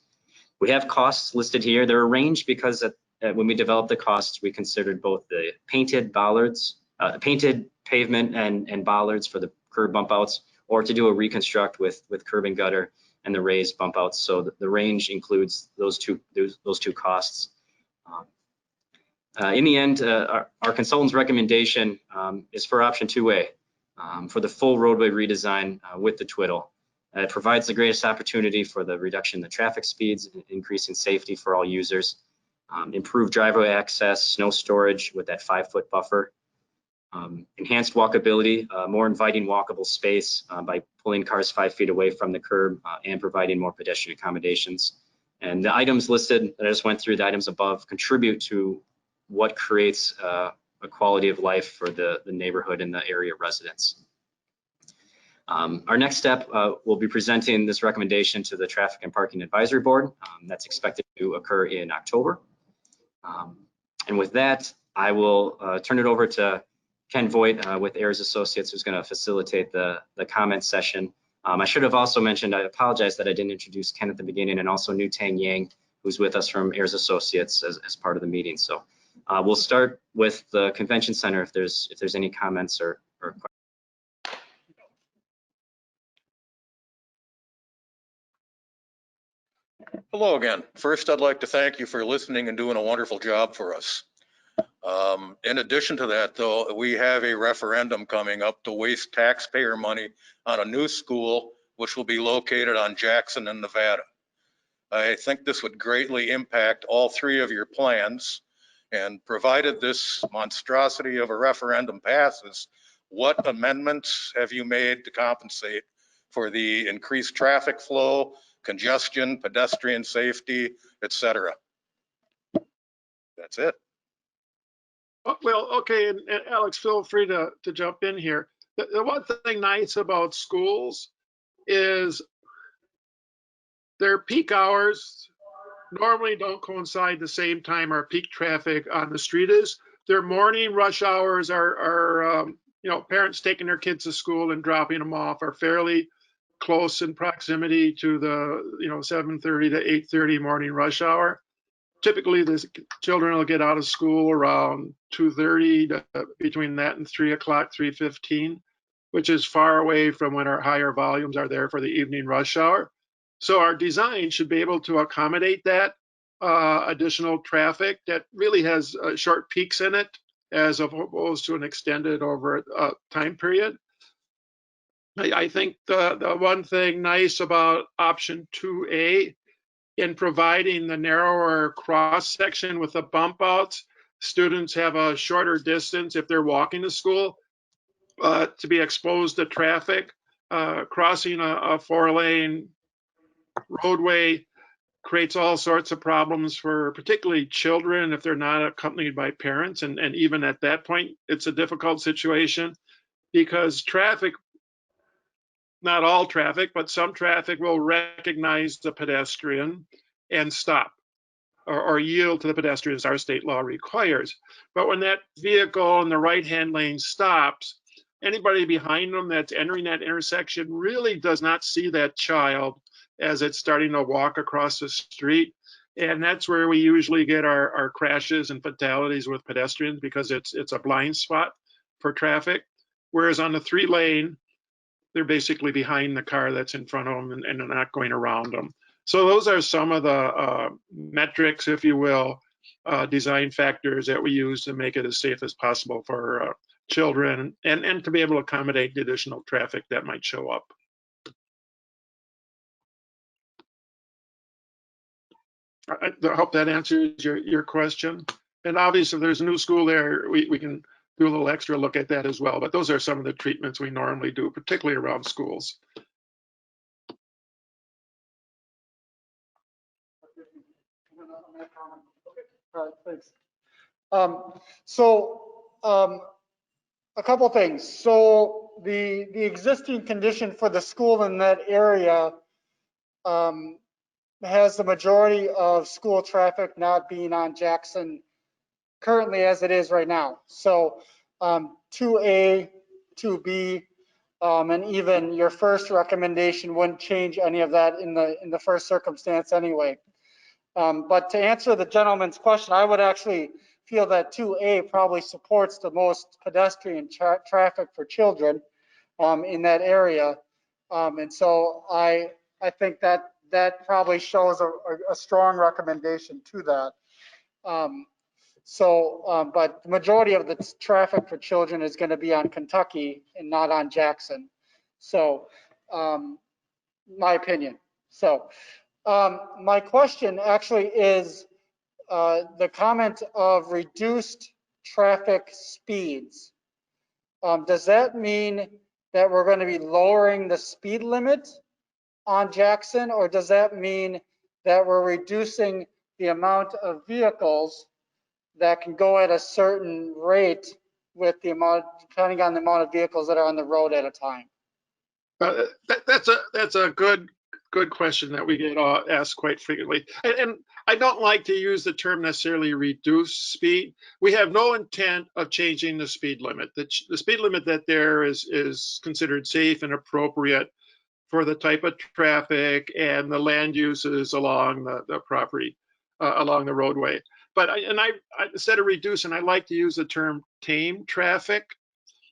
We have costs listed here. They're arranged because when we developed the costs, we considered both the painted bollards, painted pavement and bollards for the curb bump outs, or to do a reconstruct with curb and gutter and the raised bump outs. So the range includes those two costs. In the end, our consultant's recommendation is for option 2A, for the full roadway redesign with the twiddle. It provides the greatest opportunity for the reduction in the traffic speeds, increasing safety for all users. Improved driveway access, snow storage with that 5-foot buffer. Enhanced walkability, more inviting walkable space by pulling cars 5 feet away from the curb and providing more pedestrian accommodations. And the items listed that I just went through, the items above, contribute to what creates a quality of life for the neighborhood and the area residents. Our next step, we'll be presenting this recommendation to the Traffic and Parking Advisory Board. That's expected to occur in October. And with that, I will turn it over to Ken Voigt with Ayers Associates, who's going to facilitate the comment session. I should have also mentioned, I apologize that I didn't introduce Ken at the beginning, and also New Tang Yang, who's with us from Ayers Associates as part of the meeting. So we'll start with the convention center if there's any comments or questions. Hello again. First, I'd like to thank you for listening and doing a wonderful job for us. In addition to that, though, we have a referendum coming up to waste taxpayer money on a new school, which will be located on Jackson in Nevada. I think this would greatly impact all 3 of your plans, and provided this monstrosity of a referendum passes, what amendments have you made to compensate for the increased traffic flow, congestion, pedestrian safety, etc.? That's it. Well, okay, and Alex, feel free to jump in here. The one thing nice about schools is their peak hours normally don't coincide the same time our peak traffic on the street is. Their morning rush hours are parents taking their kids to school and dropping them off are fairly close in proximity to the 7:30 to 8:30 morning rush hour. Typically, the children will get out of school around 2:30 to between that and 3 o'clock, 3:15, which is far away from when our higher volumes are there for the evening rush hour. So our design should be able to accommodate that additional traffic that really has short peaks in it, as opposed to an extended over time period. I think the one thing nice about option 2A, in providing the narrower cross section with the bump outs, students have a shorter distance if they're walking to school to be exposed to traffic. Crossing a 4-lane roadway creates all sorts of problems for particularly children if they're not accompanied by parents. And even at that point, it's a difficult situation because traffic, not all traffic, but some traffic will recognize the pedestrian and stop or yield to the pedestrian as our state law requires. But when that vehicle in the right-hand lane stops, anybody behind them that's entering that intersection really does not see that child as it's starting to walk across the street. And that's where we usually get our crashes and fatalities with pedestrians, because it's a blind spot for traffic. Whereas on the 3-lane, they're basically behind the car that's in front of them and they're not going around them. So those are some of the metrics, if you will, design factors that we use to make it as safe as possible for children and to be able to accommodate the additional traffic that might show up. I hope that answers your question. And obviously, if there's a new school there, we can do a little extra look at that as well. But those are some of the treatments we normally do, particularly around schools. All right, thanks. A couple things. So the existing condition for the school in that area has the majority of school traffic not being on Jackson currently as it is right now. So 2A, 2B, and even your first recommendation wouldn't change any of that in the first circumstance anyway. But to answer the gentleman's question, I would actually feel that 2A probably supports the most pedestrian traffic for children in that area. And so I think that probably shows a strong recommendation to that. But the majority of the traffic for children is going to be on Kentucky and not on Jackson. So my opinion. So my question actually is, the comment of reduced traffic speeds. Does that mean that we're going to be lowering the speed limit on Jackson, or does that mean that we're reducing the amount of vehicles that can go at a certain rate with the amount, depending on the amount of vehicles that are on the road at a time? That's a good question that we get asked quite frequently. And I don't like to use the term necessarily reduce speed. We have no intent of changing the speed limit. The speed limit that there is considered safe and appropriate for the type of traffic and the land uses along the property, along the roadway. But I instead of reducing, I like to use the term tame traffic.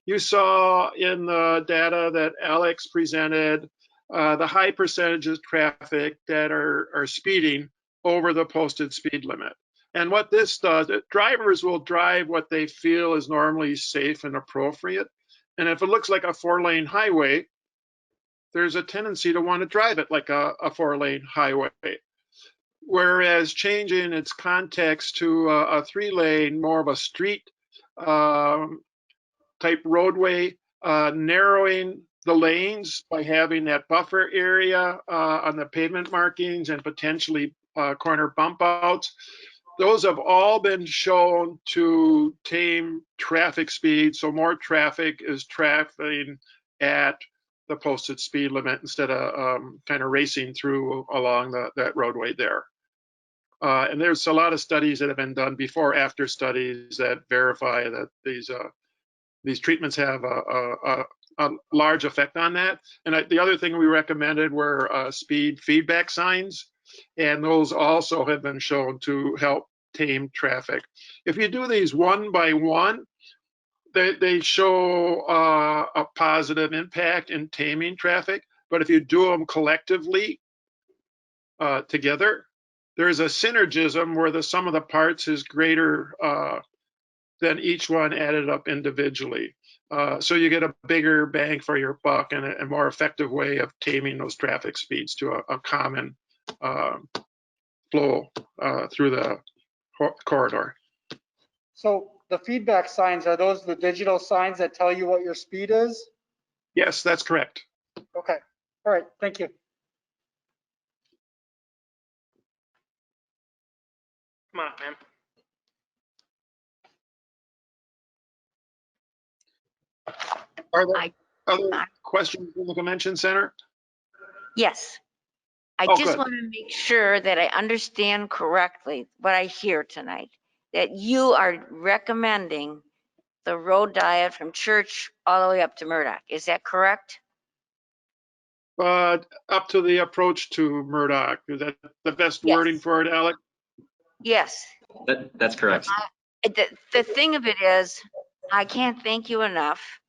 You saw in the data that Alex presented the high percentage of traffic that are speeding over the posted speed limit. And what this does, drivers will drive what they feel is normally safe and appropriate. And if it looks like a 4-lane highway, there's a tendency to want to drive it like a 4-lane highway. Whereas changing its context to a 3-lane, more of a street type roadway, narrowing the lanes by having that buffer area on the pavement markings and potentially corner bump outs. Those have all been shown to tame traffic speed, so more traffic is traveling at the posted speed limit instead of kind of racing through along that roadway there. And there's a lot of studies that have been done before, after studies that verify that these treatments have a large effect on that. And the other thing we recommended were speed feedback signs, and those also have been shown to help tame traffic. If you do these one by one, they show a positive impact in taming traffic, but if you do them collectively together, there's a synergism where the sum of the parts is greater than each one added up individually. So you get a bigger bang for your buck and a more effective way of taming those traffic speeds to a common flow through the corridor. So the feedback signs, are those the digital signs that tell you what your speed is? Yes, that's correct. Okay, all right, thank you. Come on, man. Are there other questions in the convention center? Yes. I Oh, just good. want to make sure that I understand correctly what I hear tonight, that you are recommending the road diet from Church all the way up to Murdoch. Is that correct? Up to the approach to Murdoch. Is that the best Yes. wording for it, Alec? Yes. That's correct. The thing of it is, I can't thank you enough.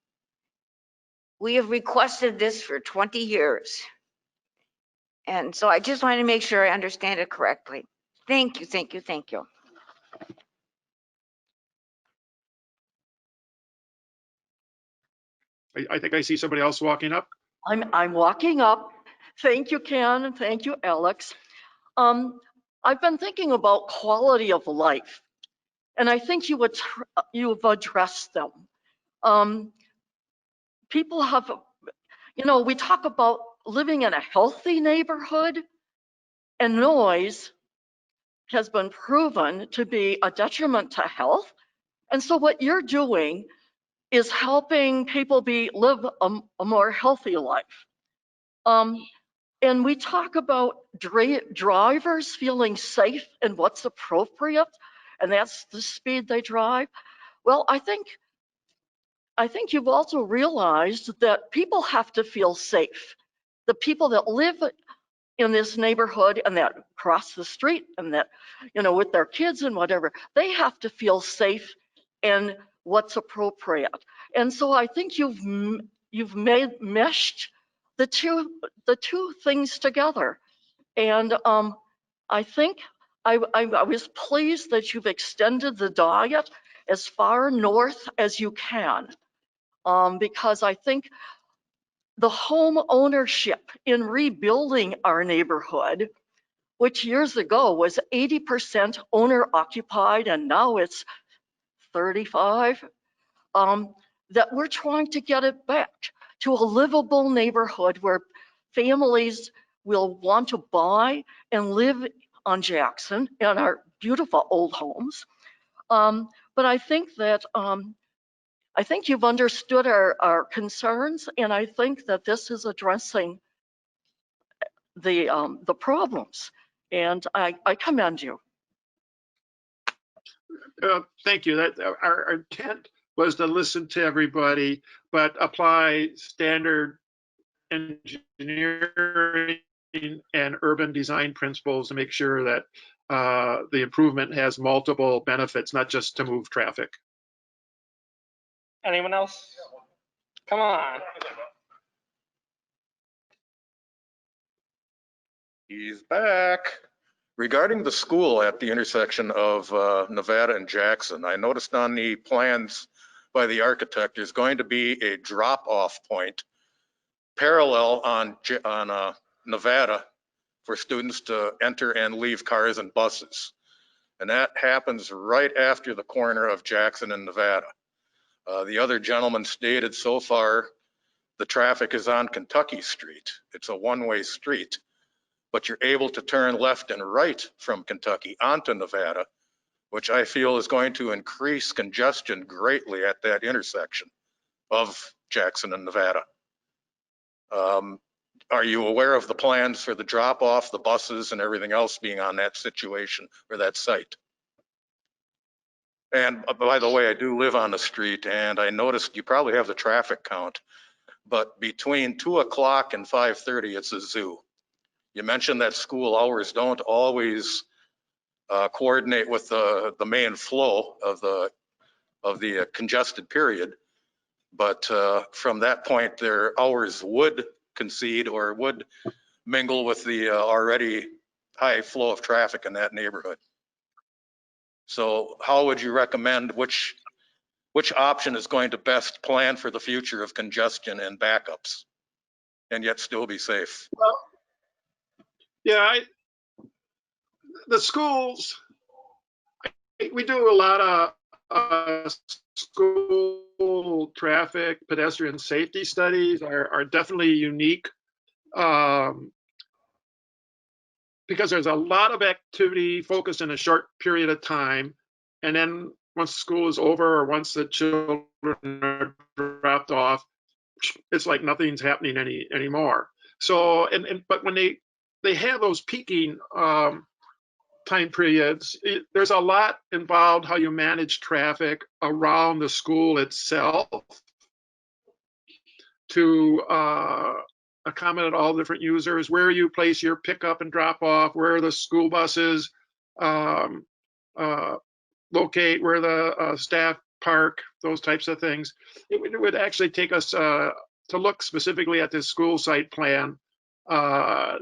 We have requested this for 20 years. And so I just want to make sure I understand it correctly. Thank you, thank you, thank you. I think I see somebody else walking up. I'm walking up. Thank you, Ken, and thank you, Alex. I've been thinking about quality of life, and I think you've addressed them. People have, we talk about living in a healthy neighborhood, and noise has been proven to be a detriment to health. And so what you're doing is helping people live a more healthy life. And we talk about drivers feeling safe and what's appropriate, and that's the speed they drive. Well, I think you've also realized that people have to feel safe. The people that live in this neighborhood and that cross the street and that, with their kids and whatever, they have to feel safe and what's appropriate. And so I think you've meshed the two things together. And I think I was pleased that you've extended the diet as far north as you can, because I think the home ownership in rebuilding our neighborhood which years ago was 80% owner occupied, and now it's 35, that we're trying to get it back to a livable neighborhood where families will want to buy and live on Jackson in our beautiful old homes. But I think that I think you've understood our concerns, and I think that this is addressing the problems, and I commend you. Thank you. That our intent was to listen to everybody, but apply standard engineering and urban design principles to make sure that the improvement has multiple benefits, not just to move traffic. Anyone else? Come on. He's back. Regarding the school at the intersection of Nevada and Jackson, I noticed on the plans by the architect, there's going to be a drop-off point parallel on Nevada for students to enter and leave cars and buses. And that happens right after the corner of Jackson and Nevada. The other gentleman stated so far, the traffic is on Kentucky Street. It's a one-way street, but you're able to turn left and right from Kentucky onto Nevada, which I feel is going to increase congestion greatly at that intersection of Jackson and Nevada. Are you aware of the plans for the drop off, the buses and everything else being on that situation or that site? And by the way, I do live on the street, and I noticed you probably have the traffic count, but between 2 o'clock and 5:30, it's a zoo. You mentioned that school hours don't always coordinate with the main flow of the congested period, but from that point, their hours would concede or would mingle with the already high flow of traffic in that neighborhood. So how would you recommend which option is going to best plan for the future of congestion and backups and yet still be safe? Well, yeah, the schools, we do a lot of school traffic pedestrian safety studies are definitely unique because there's a lot of activity focused in a short period of time. And then once school is over or once the children are dropped off, it's like nothing's happening anymore. So, but when they have those peaking time periods, there's a lot involved how you manage traffic around the school itself to accommodate all different users, where you place your pickup and drop off, where the school buses locate, where the staff park, those types of things. It would actually take us to look specifically at this school site plan to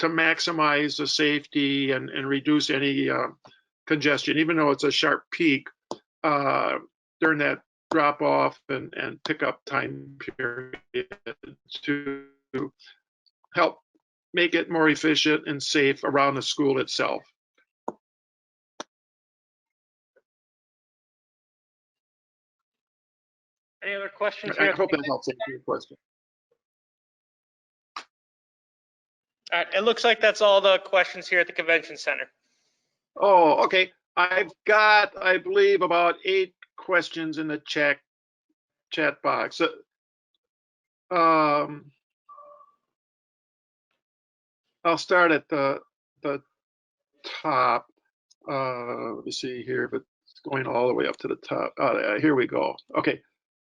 maximize the safety and reduce any congestion, even though it's a sharp peak during that drop off and pickup time period, to help make it more efficient and safe around the school itself. Any other questions? I hope that helps answer your question. All right, it looks like that's all the questions here at the convention center. Oh, okay. I've got, I believe, about 8 questions in the chat box. I'll start at the top. Let me see here, but it's going all the way up to the top. Here we go. Okay.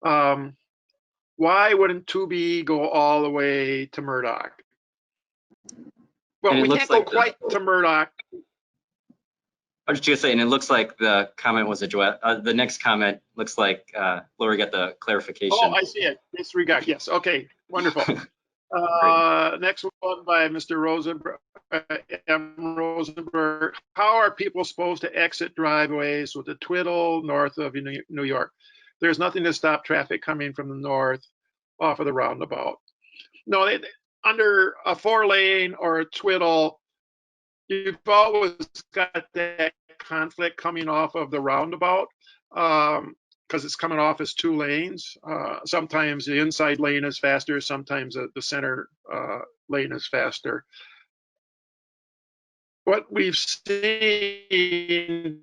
Why wouldn't 2B go all the way to Murdoch? Well, we can't go quite to Murdoch. I was just gonna say, and it looks like the comment was addressed. The next comment looks like Lori got the clarification. Oh, I see it. Disregard. Yes. Okay. Wonderful. Next one by Mr. Rosenberg. M. Rosenberg. How are people supposed to exit driveways with the twiddle north of New York? There's nothing to stop traffic coming from the north off of the roundabout. No, under a 4-lane or a twiddle, you've always got that conflict coming off of the roundabout because it's coming off as 2 lanes. Sometimes the inside lane is faster, sometimes the center lane is faster. What we've seen,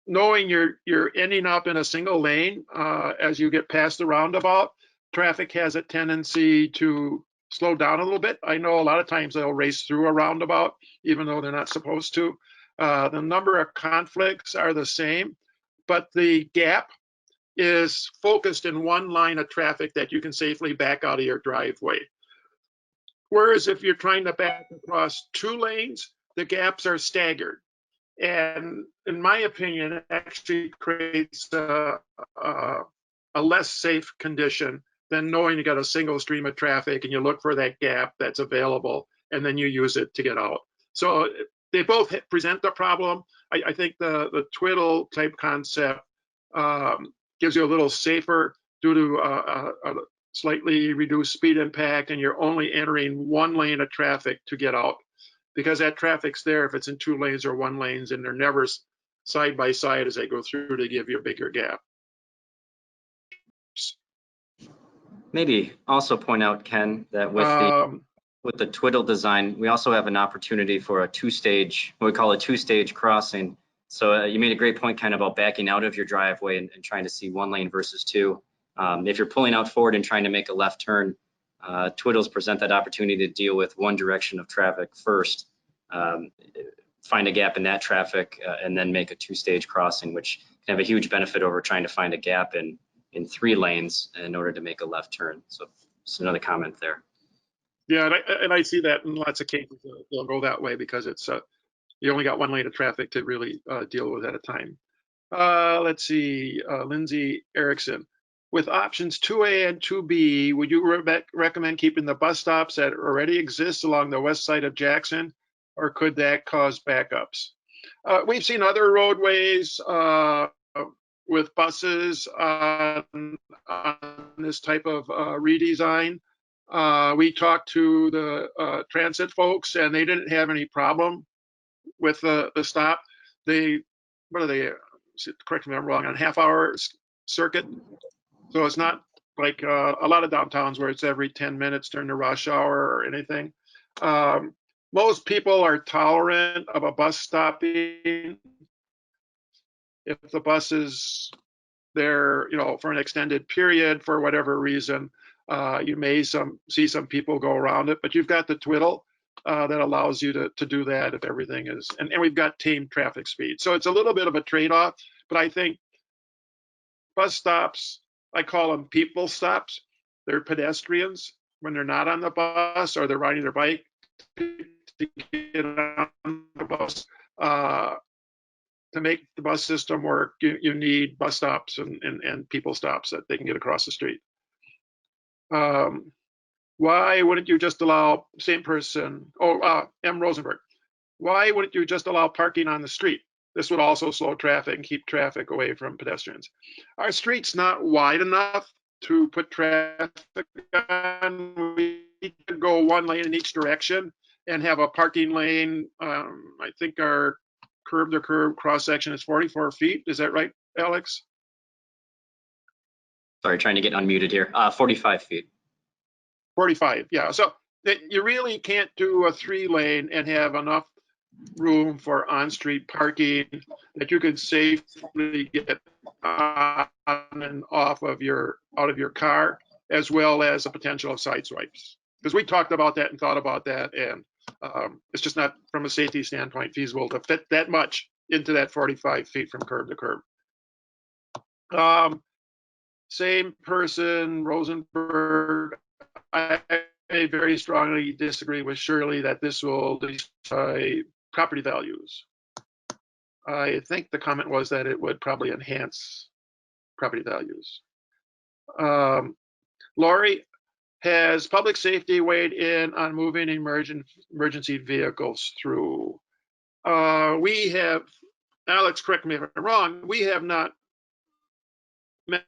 knowing you're ending up in a single lane as you get past the roundabout, traffic has a tendency to slow down a little bit. I know a lot of times they'll race through a roundabout, even though they're not supposed to. The number of conflicts are the same, but the gap is focused in one line of traffic that you can safely back out of your driveway. Whereas if you're trying to back across 2 lanes, the gaps are staggered. And in my opinion, it actually creates a less safe condition than knowing you got a single stream of traffic and you look for that gap that's available and then you use it to get out. So they both present the problem. I think the twiddle type concept gives you a little safer due to a slightly reduced speed impact, and you're only entering 1 lane of traffic to get out, because that traffic's there if it's in 2 lanes or 1 lanes, and they're never side by side as they go through to give you a bigger gap. Maybe also point out, Ken, that with the twiddle design, we also have an opportunity for a 2-stage, what we call a 2-stage crossing. So you made a great point, Ken, about backing out of your driveway and trying to see 1 lane versus 2. If you're pulling out forward and trying to make a left turn, twiddles present that opportunity to deal with one direction of traffic first, find a gap in that traffic, and then make a 2-stage crossing, which can have a huge benefit over trying to find a gap in 3 lanes in order to make a left turn. So just another comment there. Yeah, and I see that in lots of cases. They'll go that way because it's you only got 1 lane of traffic to really deal with at a time. Let's see, Lindsay Erickson. With options 2A and 2B, would you recommend keeping the bus stops that already exist along the west side of Jackson, or could that cause backups? We've seen other roadways with buses on this type of redesign. We talked to the transit folks, and they didn't have any problem with the stop. What are they? Correct me if I'm wrong, on half-hour circuit. So it's not like a lot of downtowns where it's every 10 minutes during the rush hour or anything. Most people are tolerant of a bus stopping if the bus is there, for an extended period for whatever reason. You may see some people go around it, but you've got the twiddle that allows you to do that if everything is, and we've got tamed traffic speed. So it's a little bit of a trade-off, but I think bus stops, I call them people stops. They're pedestrians when they're not on the bus or they're riding their bike to get on the bus. To make the bus system work, you need bus stops and people stops that they can get across the street. Why wouldn't you just allow, same person, M. Rosenberg, why wouldn't you just allow parking on the street? This would also slow traffic and keep traffic away from pedestrians. Our street's not wide enough to put traffic on. We could go 1 lane in each direction and have a parking lane. I think our curb to curb cross section is 44 feet. Is that right, Alex? Sorry, trying to get unmuted here. 45 feet. 45, yeah. So you really can't do a 3 lane and have enough room for on-street parking that you can safely get on and off of out of your car, as well as a potential of side swipes. Because we talked about that and thought about that, and it's just not, from a safety standpoint, feasible to fit that much into that 45 feet from curb to curb. Same person, Rosenberg. I very strongly disagree with Shirley that this will destroy property values. I think the comment was that it would probably enhance property values. Laurie, has public safety weighed in on moving emergency vehicles through? We have, Alex, correct me if I'm wrong, we have not met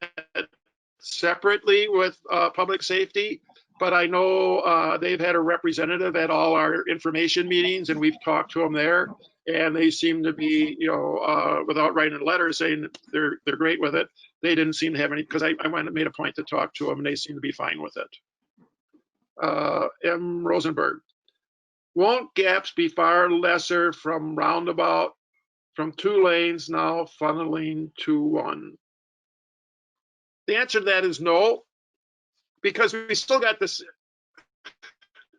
separately with public safety. but I know they've had a representative at all our information meetings, and we've talked to them there, and they seem to be, without writing a letter saying that they're great with it. They didn't seem to have any, because I went and made a point to talk to them, and they seem to be fine with it. M. Rosenberg, won't gaps be far lesser from roundabout, from 2 lanes now funneling to 1? The answer to that is no, because we still got this.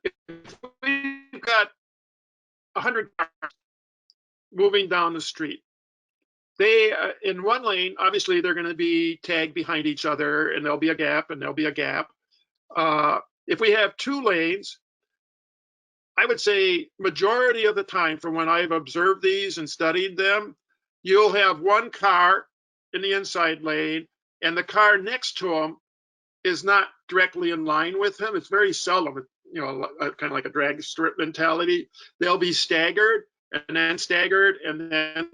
If we've got 100 cars moving down the street, they in 1 lane, obviously they're going to be tagged behind each other, and there'll be a gap, and there'll be a gap. If we have 2 lanes, I would say majority of the time, from when I've observed these and studied them, you'll have 1 car in the inside lane, and the car next to him is not directly in line with him. It's very seldom, kind of like a drag strip mentality. They'll be staggered and then staggered and then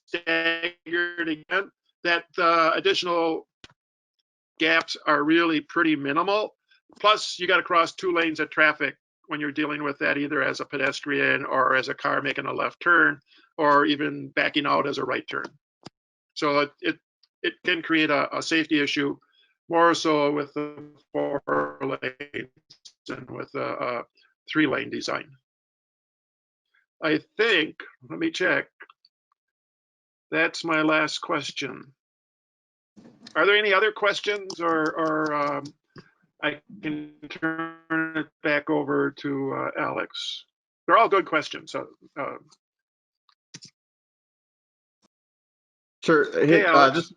staggered again. That the additional gaps are really pretty minimal. Plus, you got to cross 2 lanes of traffic when you're dealing with that, either as a pedestrian or as a car making a left turn, or even backing out as a right turn. So it can create a safety issue, more so with the 4 lanes than with a 3-lane design. I think, let me check. That's my last question. Are there any other questions, or I can turn it back over to Alex? They're all good questions. So, Sure. Hey, Alex.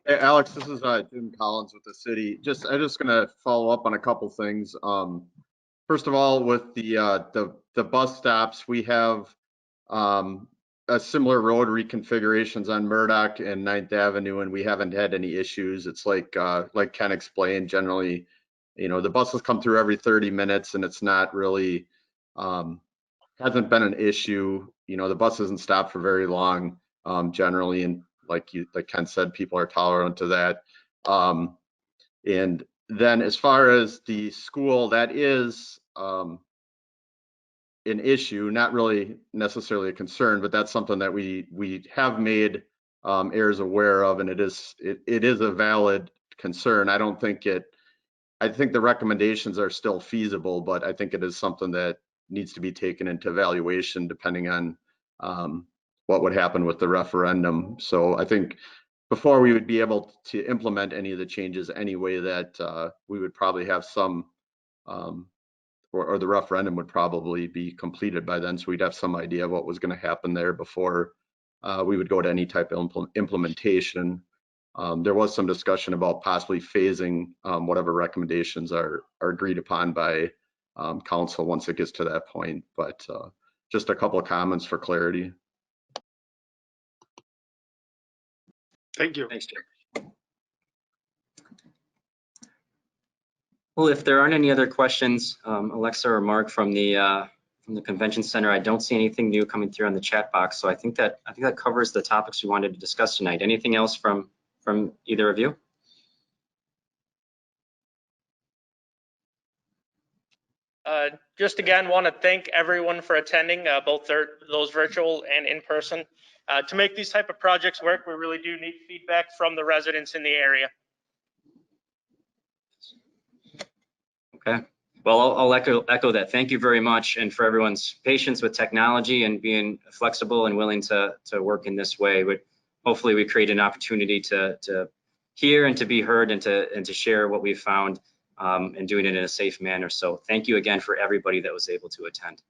Alex, this is Jim Collins with the city. I'm just gonna follow up on a couple things. First of all, with the bus stops, we have a similar road reconfigurations on Murdoch and 9th Avenue, and we haven't had any issues. It's like Ken explained, generally, the buses come through every 30 minutes, and it's not really hasn't been an issue. The bus doesn't stop for very long generally, and like Ken said, people are tolerant to that. And then as far as the school, that is an issue, not really necessarily a concern, but that's something that we have made heirs aware of, and it is a valid concern. I think the recommendations are still feasible, but I think it is something that needs to be taken into evaluation depending on what would happen with the referendum. So I think before we would be able to implement any of the changes anyway, that we would probably have some, or the referendum would probably be completed by then. So we'd have some idea of what was going to happen there before we would go to any type of implementation. There was some discussion about possibly phasing whatever recommendations are agreed upon by council once it gets to that point. But just a couple of comments for clarity. Thank you. Thanks, Jim. Well, if there aren't any other questions, Alexa or Mark from the convention center, I don't see anything new coming through on the chat box. So I think that covers the topics we wanted to discuss tonight. Anything else from either of you? Just again, want to thank everyone for attending, both those virtual and in person. To make these type of projects work, we really do need feedback from the residents in the area. Okay. Well, I'll echo that. Thank you very much, and for everyone's patience with technology and being flexible and willing to work in this way. Hopefully, we create an opportunity to hear and to be heard and to share what we've found, and doing it in a safe manner. So thank you again for everybody that was able to attend.